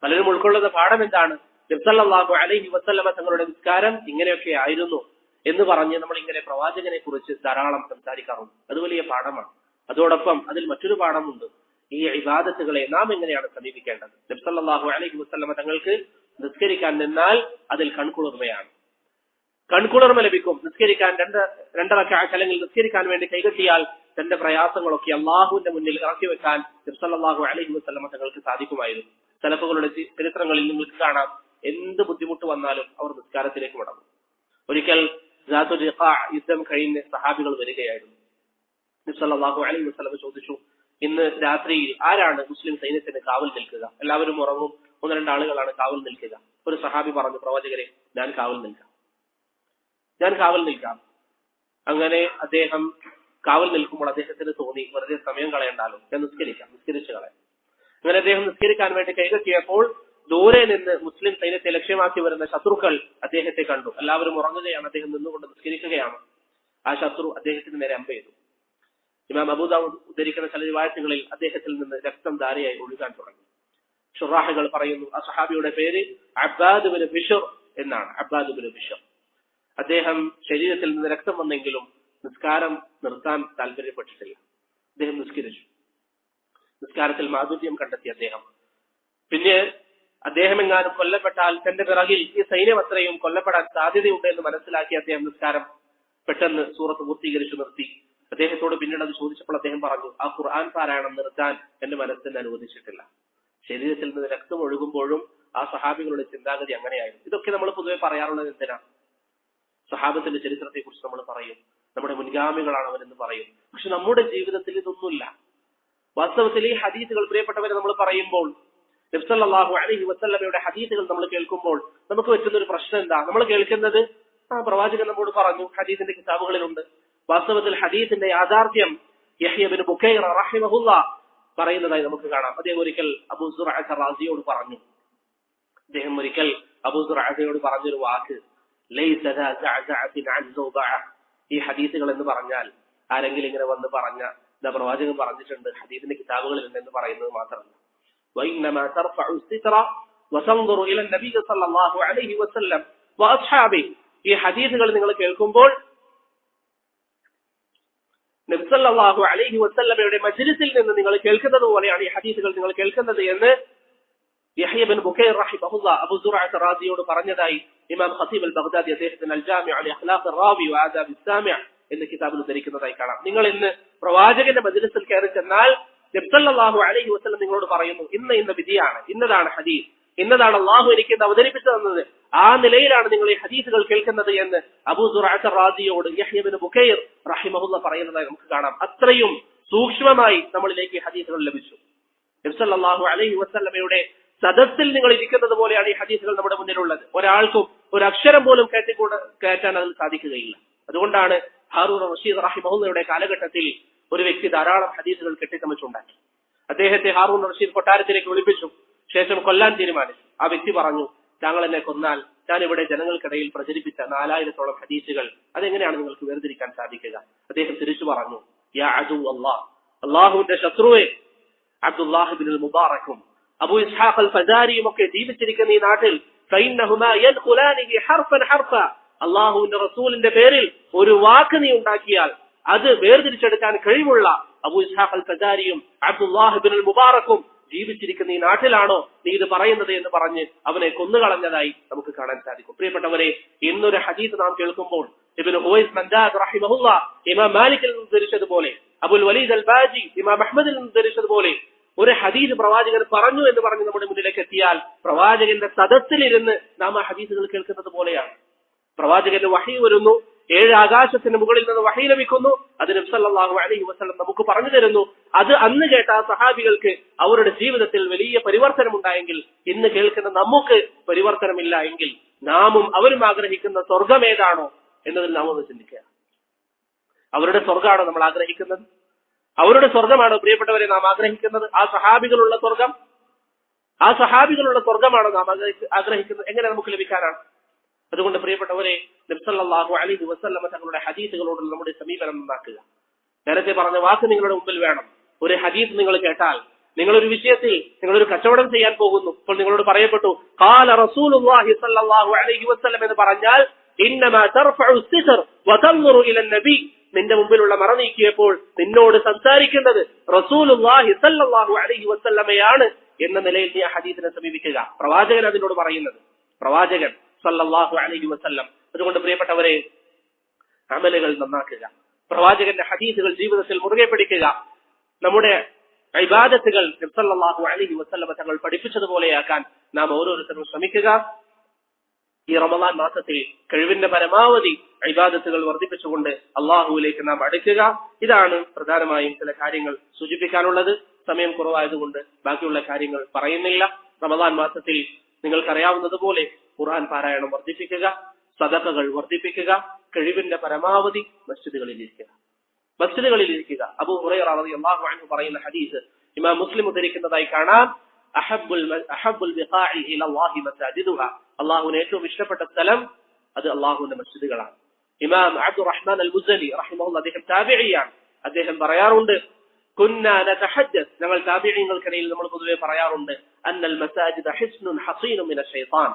പലരും ഉൾക്കൊള്ളുന്ന പാഠം എന്താണ്? നബി സല്ലല്ലാഹു അലൈഹി വസല്ലമ തങ്ങളുടെ നിസ്കാരം ഇങ്ങനെയൊക്കെ ആയിരുന്നു എന്ന് പറഞ്ഞ് നമ്മൾ ഇങ്ങനെ പ്രവാചകനെ കുറിച്ച് ധാരാളം സംസാരിക്കാറുണ്ട്. അത് വലിയ പാഠമാണ്. അതോടൊപ്പം അതിൽ മറ്റൊരു പാഠമുണ്ട്. ഈ ഇബാദത്തുകളെ നാം എങ്ങനെയാണ് സമീപിക്കേണ്ടത്? നബി സല്ലല്ലാഹു അലൈഹി വസല്ലമ തങ്ങൾക്ക് നിസ്കരിക്കാൻ നിന്നാൽ അതിൽ കൺകുളിർമയാണ്. കൺകുളിർമ ലഭിക്കും. നിസ്കരിക്കാൻ രണ്ട് റക്അത്ത് അല്ലെങ്കിൽ നിസ്കരിക്കാൻ വേണ്ടി കൈകെട്ടിയാൽ തന്റെ പ്രയാസങ്ങളൊക്കെ അള്ളാഹുവിന്റെ മുന്നിൽ ഇറക്കി വെക്കാൻ നബി സല്ലല്ലാഹു അലൈഹി വസല്ലമ തങ്ങൾക്ക് സാധിക്കുമായിരുന്നു. സലഫുകളുടെ ചരിത്രങ്ങളിൽ നിങ്ങൾക്ക് കാണാം, എന്ത് ബുദ്ധിമുട്ട് വന്നാലും അവർ നിസ്കാരത്തിലേക്ക് മടങ്ങും. ഒരിക്കൽ യുദ്ധം കഴിഞ്ഞ് സഹാബികൾ വരികയായിരുന്നു. നബി സല്ലല്ലാഹു അലൈഹി വസല്ലം ചോദിച്ചു, ഇന്ന് രാത്രിയിൽ ആരാണ് മുസ്ലിം സൈന്യത്തിന് കാവൽ നിൽക്കുക? എല്ലാവരും ഉറങ്ങും, 1-2 ആളുകളാണ് കാവൽ നിൽക്കുക. ഒരു സഹാബി പറഞ്ഞു, പ്രവാചകരെ, ഞാൻ കാവൽ നിൽക്കാം. അങ്ങനെ അദ്ദേഹം കാവൽ നിൽക്കുമ്പോൾ അദ്ദേഹത്തിന് തോന്നി, വെറുതെ സമയം കളയണ്ടാലോ, ഞാൻ നിസ്കരിച്ചു കളയാം. അങ്ങനെ അദ്ദേഹം നിസ്കരിക്കാൻ വേണ്ടി കൈകെട്ടിയപ്പോൾ ദൂരെ നിന്ന് മുസ്ലിം സൈന്യത്തെ ലക്ഷ്യമാക്കി വരുന്ന ശത്രുക്കൾ അദ്ദേഹത്തെ കണ്ടു. എല്ലാവരും ഉറങ്ങുകയാണ്, അദ്ദേഹം നിന്നുകൊണ്ട് നിസ്കരിക്കുകയാണ്. ആ ശത്രു അദ്ദേഹത്തിന് നേരെ അമ്പ ചെയ്തു. ഇമാം അബൂദാവൂദ് ഉദ്ധരിക്കുന്ന ചില റിവായത്തുകളിൽ അദ്ദേഹത്തിൽ നിന്ന് രക്തം ധാരയായി ഒഴുകാൻ തുടങ്ങി. ഷുറാഹുകൾ പറയുന്നു, ആ സഹാബിയുടെ പേര് അബ്ബാദ് ബിൻ ബിശ്ർ എന്നാണ്. അബ്ബാദ് ബിൻ ബിശ്ർ. അദ്ദേഹം ശരീരത്തിൽ നിന്ന് രക്തം വന്നെങ്കിലും നിസ്കാരം നിർത്താൻ താല്പര്യപ്പെട്ടിട്ടില്ല. അദ്ദേഹം നിസ്കരിച്ചു. നിസ്കാരത്തിൽ മാധുര്യം കണ്ടെത്തി അദ്ദേഹം. പിന്നെ അദ്ദേഹം എങ്ങാനും കൊല്ലപ്പെട്ടാൽ തന്റെ പിറകിൽ ഈ സൈന്യം അത്രയും കൊല്ലപ്പെടാൻ സാധ്യതയുണ്ട് എന്ന് മനസ്സിലാക്കി അദ്ദേഹം നിസ്കാരം പെട്ടെന്ന് സൂറത്ത് പൂർത്തീകരിച്ചു നിർത്തി. അദ്ദേഹത്തോട് പിന്നീട് അത് ചോദിച്ചപ്പോൾ അദ്ദേഹം പറഞ്ഞു, ആ ഖുർആൻ പാരായണം നിർത്താൻ എന്റെ മനസ്സിന് അനുവദിച്ചിട്ടില്ല. ശരീരത്തിൽ നിന്ന് രക്തം ഒഴുകുമ്പോഴും ആ സഹാബികളുടെ ചിന്താഗതി അങ്ങനെയായിരുന്നു. ഇതൊക്കെ നമ്മൾ പൊതുവെ പറയാറുള്ളത് എന്തിനാണ്? സഹാബത്തിന്റെ ചരിത്രത്തെ കുറിച്ച് നമ്മൾ പറയും, നമ്മുടെ മുൻഗാമികളാണ് അവരെന്ന് പറയും. പക്ഷെ നമ്മുടെ ജീവിതത്തിൽ ഇതൊന്നുമില്ല. വാസ്തവത്തിൽ ഈ ഹദീസുകൾ പ്രിയപ്പെട്ടവരെ നമ്മൾ പറയുമ്പോൾ, നബി സല്ലല്ലാഹു അലൈഹി വസല്ലമയുടെ ഹദീസുകൾ നമ്മൾ കേൾക്കുമ്പോൾ നമുക്ക് പറ്റുന്ന ഒരു പ്രശ്നം എന്താ? നമ്മൾ കേൾക്കുന്നത് പ്രവാചകൻ നമ്മോട് പറഞ്ഞു, ഹദീസിന്റെ കിതാബുകളിലുണ്ട്. വാസ്തവത്തിൽ ഹദീസിന്റെ യാഥാർത്ഥ്യം യഹ്യ ഇബ്നു ബുക്കൈർ റഹിമഹുല്ലാഹ് പറയുന്നതായി നമുക്ക് കാണാം. അദ്ദേഹം ഒരിക്കൽ അബൂ സുറഅത്ത് റാസിയോട് പറഞ്ഞു. പറഞ്ഞൊരു വാക്ക്, ലൈസ ദാ സഅസഅത്തിൻ അൻ സൗബഅ. ഈ ഹദീസുകൾ എന്ന് പറഞ്ഞാൽ ആരെങ്കിലും ഇങ്ങനെ വന്ന് പറഞ്ഞ പ്രവാചകൻ പറഞ്ഞിട്ടുണ്ട്, ഹദീസിന്റെ കിതാബുകളിൽ ഉണ്ടെന്ന് പറയുന്നത് മാത്രമല്ല. വഇന്നമാ തർഫഉ സിത്ര വതൻദുറു ഇല നബി സല്ലല്ലാഹു അലൈഹി വസല്ലം വഅസ്ഹാബി. ഈ ഹദീസുകൾ നിങ്ങൾ കേൾക്കുമ്പോൾ നബി സല്ലല്ലാഹു അലൈഹി വസല്ലമയുടെ മജ്ലിസിൽ നിന്ന് നിങ്ങൾ കേൾക്കുന്നത് പോലെയാണ് ഈ ഹദീസുകൾ നിങ്ങൾ കേൾക്കുന്നത് എന്ന് യഹ്യ ഇബ്നു ബുക്കൈർ റഹിമഹുല്ലാഹ് അബൂ സുറഅത്ത് റാസിയോട് പറഞ്ഞതായി ഇമാം ഖതീബ് അൽ ബഗ്ദാദി അദ്ദേഹത്തിന്റെ അൽ ജാമിഉ അലി അഖ്ലാഖ് റാവി വആദാബ് സാമിഅ എന്ന കിതാബിൽ ഉദ്ധരിക്കുന്നതായി കാണാം. നിങ്ങൾ ഇന്ന് പ്രവാചകന്റെ മജ്ലിസിൽ കയറി ചെന്നാൽ നബി സല്ലല്ലാഹു അലൈഹി വസല്ലം നിങ്ങളോട് പറയുന്നു, ഇന്ന വിധിയാണ്, ഇന്നതാണ് ഹദീസ്, ഇന്നതാണ് അള്ളാഹു എനിക്ക് അവതരിപ്പിച്ചു തന്നത്, ആ നിലയിലാണ് നിങ്ങൾ ഈ ഹദീസുകൾ കേൾക്കുന്നത് എന്ന് അബൂ സുറഅത്ത് റാസിയോട് യഹ്യ ഇബ്നു ബുക്കൈർ റഹിമഹുല്ലാഹ് പറയുന്നതായി നമുക്ക് കാണാം. അത്രയും സൂക്ഷ്മമായി നമ്മളിലേക്ക് ഈ ഹദീസുകൾ ലഭിച്ചു. നബി സല്ലല്ലാഹു അലൈഹി വസല്ലമയുടെ സദസ്സിൽ നിങ്ങൾ ഇരിക്കുന്നത് പോലെയാണ് ഈ ഹദീസുകൾ നമ്മുടെ മുന്നിലുള്ളത്. ഒരാൾക്കും ഒരു അക്ഷരം പോലും കയറ്റാൻ അതിൽ സാധിക്കുകയില്ല. അതുകൊണ്ടാണ് ഹാറൂൻ റഷീദ് റഹിമഹുല്ലയുടെ കാലഘട്ടത്തിൽ ഒരു വ്യക്തി ധാരാളം ഹദീസുകൾ കെട്ടിച്ചമച്ചുണ്ടാക്കി. അദ്ദേഹത്തെ ഹാറൂൻ റഷീദ് കൊട്ടാരത്തിലേക്ക് വിളിപ്പിച്ചു. ശേഷം കൊല്ലാൻ തീരുമാനിച്ചു. ആ വ്യക്തി പറഞ്ഞു, താങ്കൾ എന്നെ കൊന്നാൽ ഞാൻ ഇവിടെ ജനങ്ങൾക്കിടയിൽ പ്രചരിപ്പിച്ച 4000-ഓളം ഹദീസുകൾ അതെങ്ങനെയാണ് നിങ്ങൾക്ക് വേർതിരിക്കാൻ സാധിക്കുക? അദ്ദേഹം തിരിച്ചു പറഞ്ഞു, യാ അദു അല്ലാഹ്, അള്ളാഹുവിന്റെ ശത്രുവെ, അബ്ദുല്ലാഹ് ഇബ്നുൽ മുബാറക്കും അബൂ ഇസ്ഹാഖ് അൽ ഫസാരിയും ഒക്കെ ജീവിച്ചിരിക്കുന്ന ഈ നാട്ടിൽ ഫഇന്നഹുമാ യദ്ഖുലാനിഹി ഹർഫൻ ഹർഫ. അള്ളാഹുവിന്റെ റസൂലിന്റെ പേരിൽ ഒരു വാക്ക് നീ ഉണ്ടാക്കിയാൽ അത് വേർതിരിച്ചെടുക്കാൻ കഴിവുള്ള അബൂ ഇസ്ഹാഖ് അൽ ഫസാരിയും അബ്ദുല്ലാഹ് ഇബ്നുൽ മുബാറക്കും ജീവിച്ചിരിക്കുന്ന ഈ നാട്ടിലാണോ നീ ഇത് പറയുന്നത് എന്ന് പറഞ്ഞ് അവനെ കൊന്നുകളഞ്ഞതായി നമുക്ക് കാണാൻ സാധിക്കും. പ്രിയപ്പെട്ടവരെ, ഇന്നൊരു ഹദീസ് നാം കേൾക്കുമ്പോൾ ഇബ്നു ഉവൈസ് മൻദാദ് റഹിമഹുല്ലാഹ് ഇമാം മാലിക്കിൽ നിന്ന് ഉദ്ധരിച്ചതുപോലെ, അബുൽ വലീദ് അൽ ബാജി ഇമാം അഹ്മദിൽ നിന്ന് ഉദ്ധരിച്ചതുപോലെ ഒരു ഹദീസ് പ്രവാചകൻ പറഞ്ഞു എന്ന് പറഞ്ഞ് നമ്മുടെ മുന്നിലേക്ക് എത്തിയാൽ പ്രവാചകന്റെ സദസ്സിലിരുന്ന് നാം ആ ഹദീസുകൾ കേൾക്കുന്നത് പോലെയാണ്. പ്രവാചകന്റെ വഹി വരുന്നു, 7 ആകാശത്തിന് മുകളിൽ നിന്ന് വഹി ലഭിക്കുന്നു, അത് നബി സല്ലല്ലാഹു അലൈഹി വസല്ലം നമുക്ക് പറഞ്ഞു തരുന്നു. അത് അന്ന് കേട്ട ആ സഹാബികൾക്ക് അവരുടെ ജീവിതത്തിൽ വലിയ പരിവർത്തനം ഉണ്ടായെങ്കിൽ ഇന്ന് കേൾക്കുന്ന നമുക്ക് പരിവർത്തനമില്ല എങ്കിൽ നാമും അവരും ആഗ്രഹിക്കുന്ന സ്വർഗം ഏതാണോ എന്നതിൽ നാം ഒന്ന് ചിന്തിക്കുക. അവരുടെ സ്വർഗമാണോ നമ്മൾ ആഗ്രഹിക്കുന്നത്? അവരുടെ സ്വർഗമാണോ പ്രിയപ്പെട്ടവരെ നാം ആഗ്രഹിക്കുന്നത്? ആ സഹാബികളുള്ള സ്വർഗം, ആ സഹാബികളുടെ സ്വർഗമാണ് നാം ആഗ്രഹിക്കുന്നത്. എങ്ങനെ നമുക്ക് ലഭിക്കാനാണ്? അതുകൊണ്ട് പ്രിയപ്പെട്ടവരെ, നബി സല്ലല്ലാഹു അലൈഹി വസല്ലമ തങ്ങളുടെ ഹദീസുകളോടുള്ള നമ്മുടെ സമീപനം നന്നാക്കുക. നേരത്തെ പറഞ്ഞ വാക്ക് നിങ്ങളുടെ മുമ്പിൽ വേണം. ഒരു ഹദീസ് നിങ്ങൾ കേട്ടാൽ, നിങ്ങളൊരു വിഷയത്തിൽ നിങ്ങളൊരു കച്ചവടം ചെയ്യാൻ പോകുന്നു, ഇപ്പോൾ നിങ്ങളോട് പറയപ്പെട്ടു ഖാല റസൂലുള്ളാഹി സ്വല്ലല്ലാഹു അലൈഹി വസല്ലം എന്ന് പറഞ്ഞാൽ ഇന്നമാ തർഫഉ സിത്ർ വതൻദുറു ഇല നബി, നിന്റെ മുമ്പിലുള്ള മറ നീക്കിയപ്പോൾ നിന്നോട് സംസാരിക്കുന്നത് റസൂലുള്ളാഹി സ്വല്ലല്ലാഹു അലൈഹി വസല്ലമയാണ് എന്ന നിലയിൽ നീ ആ ഹദീസിനെ സമീപിക്കുക. പ്രവാചകൻ അതിനോട് പറയുന്നത്, പ്രവാചകൻ സല്ലല്ലാഹു അലൈഹി വസല്ലം. അതുകൊണ്ട് പ്രിയപ്പെട്ടവരെ, അമലുകൾ നന്നാക്കുക, പ്രവാചകന്റെ ഹദീസുകൾ ജീവിതത്തിൽ മുറുകെ പിടിക്കുക, നമ്മുടെ ഇബാദത്തുകൾ നബി സല്ലല്ലാഹു അലൈഹി വസല്ലം തങ്ങൾ പഠിപ്പിച്ചതുപോലെയാക്കാൻ നാം ഓരോരുത്തരും ശ്രമിക്കുക. ഈ റമദാൻ മാസത്തിൽ കഴിവിന്റെ പരമാവധി ഇബാദത്തുകൾ വർദ്ധിപ്പിച്ചുകൊണ്ട് അള്ളാഹുവിലേക്ക് നാം അടുക്കുക. ഇതാണ് പ്രധാനമായും ചില കാര്യങ്ങൾ സൂചിപ്പിക്കാനുള്ളത്. സമയം കുറവായതുകൊണ്ട് ബാക്കിയുള്ള കാര്യങ്ങൾ പറയുന്നില്ല. റമദാൻ മാസത്തിൽ നിങ്ങൾക്കറിയാവുന്നതുപോലെ ഖുർആൻ പാരായണം വർദ്ധിപ്പിക്കുക, സദഖകൾ വർദ്ധിപ്പിക്കുക, കഴിവിന്റെ പരമാവധി മസ്ജിദുകളിൽ ഇരിക്കുക. അബൂ ഹുറൈറ റളിയല്ലാഹു അൻഹു പറയുന്ന ഹദീസ് ഇമാം മുസ്ലിം ഉദ്ധരിക്കുന്നതായി കാണാം. അഹബ്ബുൽ ബിഖാഇ ഇലല്ലാഹി മസാജിദുഹാ, അല്ലാഹുവിന് ഏറ്റവും ഇഷ്ടപ്പെട്ട സ്ഥലം അത് അല്ലാഹുവിന്റെ മസ്ജിദുകളാണ്. ഇമാം അബ്ദുറഹ്മാൻ അൽ മുസനി റഹിമഹുല്ലാഹ്, അദ്ദേഹം താബിഈയാണ്. അദ്ദേഹം പറയാറുണ്ട്, കുന്നാ നതഹദ്ദസ്, ഞങ്ങൾ താബിഈങ്ങൾക്കിടയിൽ നമ്മൾ പൊതുവെ പറയാറുണ്ട്, അന്നൽ മസാജിദ ഹിസ്നുൻ ഹസീനുൻ മിന ശൈത്താൻ,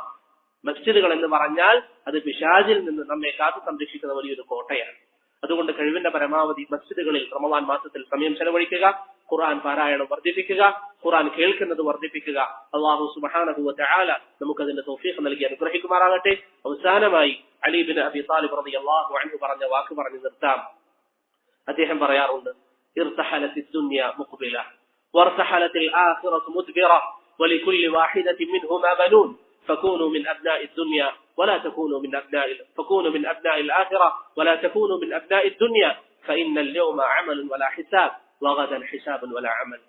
മസ്ജിദുകൾ എന്ന് പറഞ്ഞാൽ അത് പിശാചിൽ നിന്ന് നമ്മെ കാത്തു സംരക്ഷിക്കുന്ന വലിയൊരു കോട്ടയാണ്. അതുകൊണ്ട് കഴിവിന്റെ പരമാവധി മസ്ജിദുകളിൽ റമദാൻ മാസത്തിൽ സമയം ചെലവഴിക്കുക, ഖുർആൻ പാരായണം വർദ്ധിപ്പിക്കുക, ഖുർആൻ കേൾക്കുന്നത് വർദ്ധിപ്പിക്കുക. അല്ലാഹു സുബ്ഹാനഹു വ തആല നമുക്കതിന്റെ തൗഫീഖ് നൽകി അനുഗ്രഹിക്കുമാറാകട്ടെ. അവസാനമായി അലി ഇബ്നു അബി ത്വാലിബ് റളിയല്ലാഹു അൻഹു പറഞ്ഞ വാക്ക് പറഞ്ഞു നിർത്താം. അദ്ദേഹം പറയാറുണ്ട്, ഇർതഹലത്തിദ് ദുനിയ മുഖ്ബില വർതഹലത്തിൽ ആഖിറതു മുദ്ബിറ വലികുല്ലി വാഹിദത്തിൻ മിൻഹുമാ ബനൂൻ فكونوا من أبناء الدنيا ولا تكونوا من أبناء الآخرة ولا تكونوا من أبناء الدنيا فإن اليوم عمل ولا حساب وغدا حساب ولا عمل.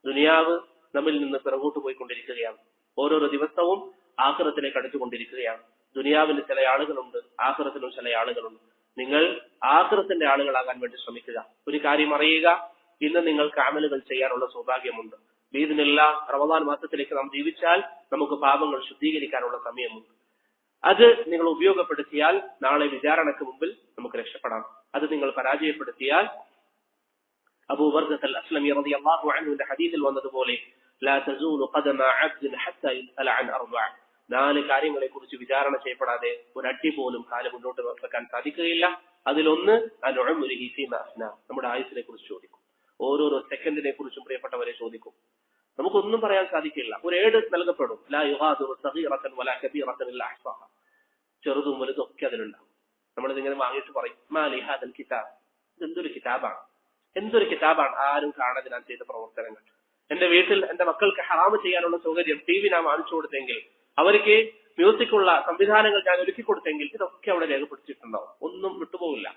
ദുനിയാവ് നമ്മിൽ നിന്ന് പിറകോട്ട് പോയിക്കൊണ്ടിരിക്കുകയാണ്. ഓരോരോ ദിവസവും ആഖിറത്തിലേക്ക് അടുത്തുകൊണ്ടിരിക്കുകയാണ്. ദുനിയാവിന് ചില ആളുകളുണ്ട്, ആഖിറത്തിനും ചില ആളുകളുണ്ട്. നിങ്ങൾ ആഖിറത്തിന്റെ ആളുകളാകാൻ വേണ്ടി ശ്രമിക്കുക. ഒരു കാര്യം അറിയുക, ഇന്ന് നിങ്ങൾക്ക് അമലുകൾ ചെയ്യാനുള്ള സൗഭാഗ്യമുണ്ട്. ബിഇദ്നില്ലാഹ് റമദാൻ മാസത്തിലേക്ക് നാം ജീവിച്ചാൽ നമുക്ക് പാപങ്ങൾ ശുദ്ധീകരിക്കാനുള്ള സമയമുണ്ട്. അത് നിങ്ങൾ ഉപയോഗപ്പെടുത്തിയാൽ നാളെ വിചാരണക്ക് മുമ്പിൽ നമുക്ക് രക്ഷപ്പെടാം. അത് നിങ്ങൾ പരാജയപ്പെടുത്തിയാൽ അബൂ ബർദത്ത് അൽ അസ്ലമി റളിയല്ലാഹു അൻഹുവിന്റെ ഹദീസിൽ വന്നതുപോലെ ലാ തസൂലു ഖദമ അബ്ദിൻ ഹത്താ യുസ്അല അൻ അർബഅ, 4 കാര്യങ്ങളെ കുറിച്ച് വിചാരണ ചെയ്യപ്പെടാതെ ഒരടി പോലും കാല് മുന്നോട്ട് വെക്കാൻ സാധിക്കുകയില്ല. അതിലൊന്ന് അൻ ഉംരിഹി ഫീമാ അഫ്നാ, നമ്മുടെ ആയുസ്സിനെ കുറിച്ച് ചോദിക്കും. ഓരോരോ സെക്കൻഡിനെ കുറിച്ചും പ്രിയപ്പെട്ടവരെ ചോദിക്കും. നമുക്കൊന്നും പറയാൻ സാധിക്കില്ല. ഒരു ഏട് നൽകപ്പെടും, ലാ യുഗാദിറു സഗീറതൻ വലാ കബീറതൻ ഇല്ലാ അഹ്സാഹാ, ചെറുതും വലുതും ഒക്കെ അതിലുണ്ടാവും. നമ്മളിതിങ്ങനെ വാങ്ങിയിട്ട് പറയും, മാ ലി ഹാദൽ കിതാബ്, ഇതെന്തൊരു കിതാബാണ്, എന്തൊരു കിതാബാണ്, ആരും കാണാതെ ഞാൻ ചെയ്ത പ്രവർത്തനങ്ങൾ. എന്റെ വീട്ടിൽ എന്റെ മക്കൾക്ക് ഹറാമ് ചെയ്യാനുള്ള സൗകര്യം ടി വി ഞാൻ വാങ്ങിച്ചു കൊടുത്തെങ്കിൽ, അവർക്ക് മ്യൂസിക്കുള്ള സംവിധാനങ്ങൾ ഞാൻ ഒരുക്കി കൊടുത്തെങ്കിൽ, ഇതൊക്കെ അവിടെ രേഖപ്പെടുത്തിയിട്ടുണ്ടാവും, ഒന്നും വിട്ടുപോകില്ല.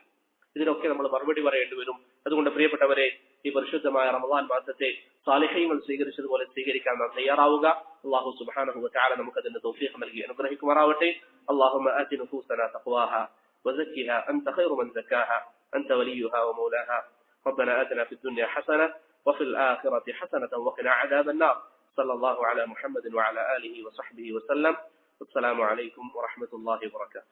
ഇതിനൊക്കെ നമ്മൾ മറുപടി പറയേണ്ടി വരും. അതുകൊണ്ട് പ്രിയപ്പെട്ടവരെ, ഈ പരിശുദ്ധമായ റമദാൻ മാസത്തെ സാലിഹീങ്ങൾ സ്വീകരിച്ചതുപോലെ സ്വീകരിക്കാൻ നാം തയ്യാറാവുക. അല്ലാഹു സുബ്ഹാനഹു വ തആല നമുക്ക് അതിന്റെ തൗഫീഖ് നൽകി അനുഗ്രഹിക്കുമാറാവട്ടെ. അല്ലാഹുമ്മ ആതി നുഫൂസനാ തഖ്വാഹാ വസക്കിഹാ അൻത ഖൈറു മൻ സക്കാഹാ അൻത വലിയുഹാ വമൗലാഹാ. ربنا آتنا في الدنيا حسنة وفي الآخرة حسنة وقنا عذاب النار. صلى الله على محمد وعلى آله وصحبه وسلم. والسلام عليكم ورحمة الله وبركاته.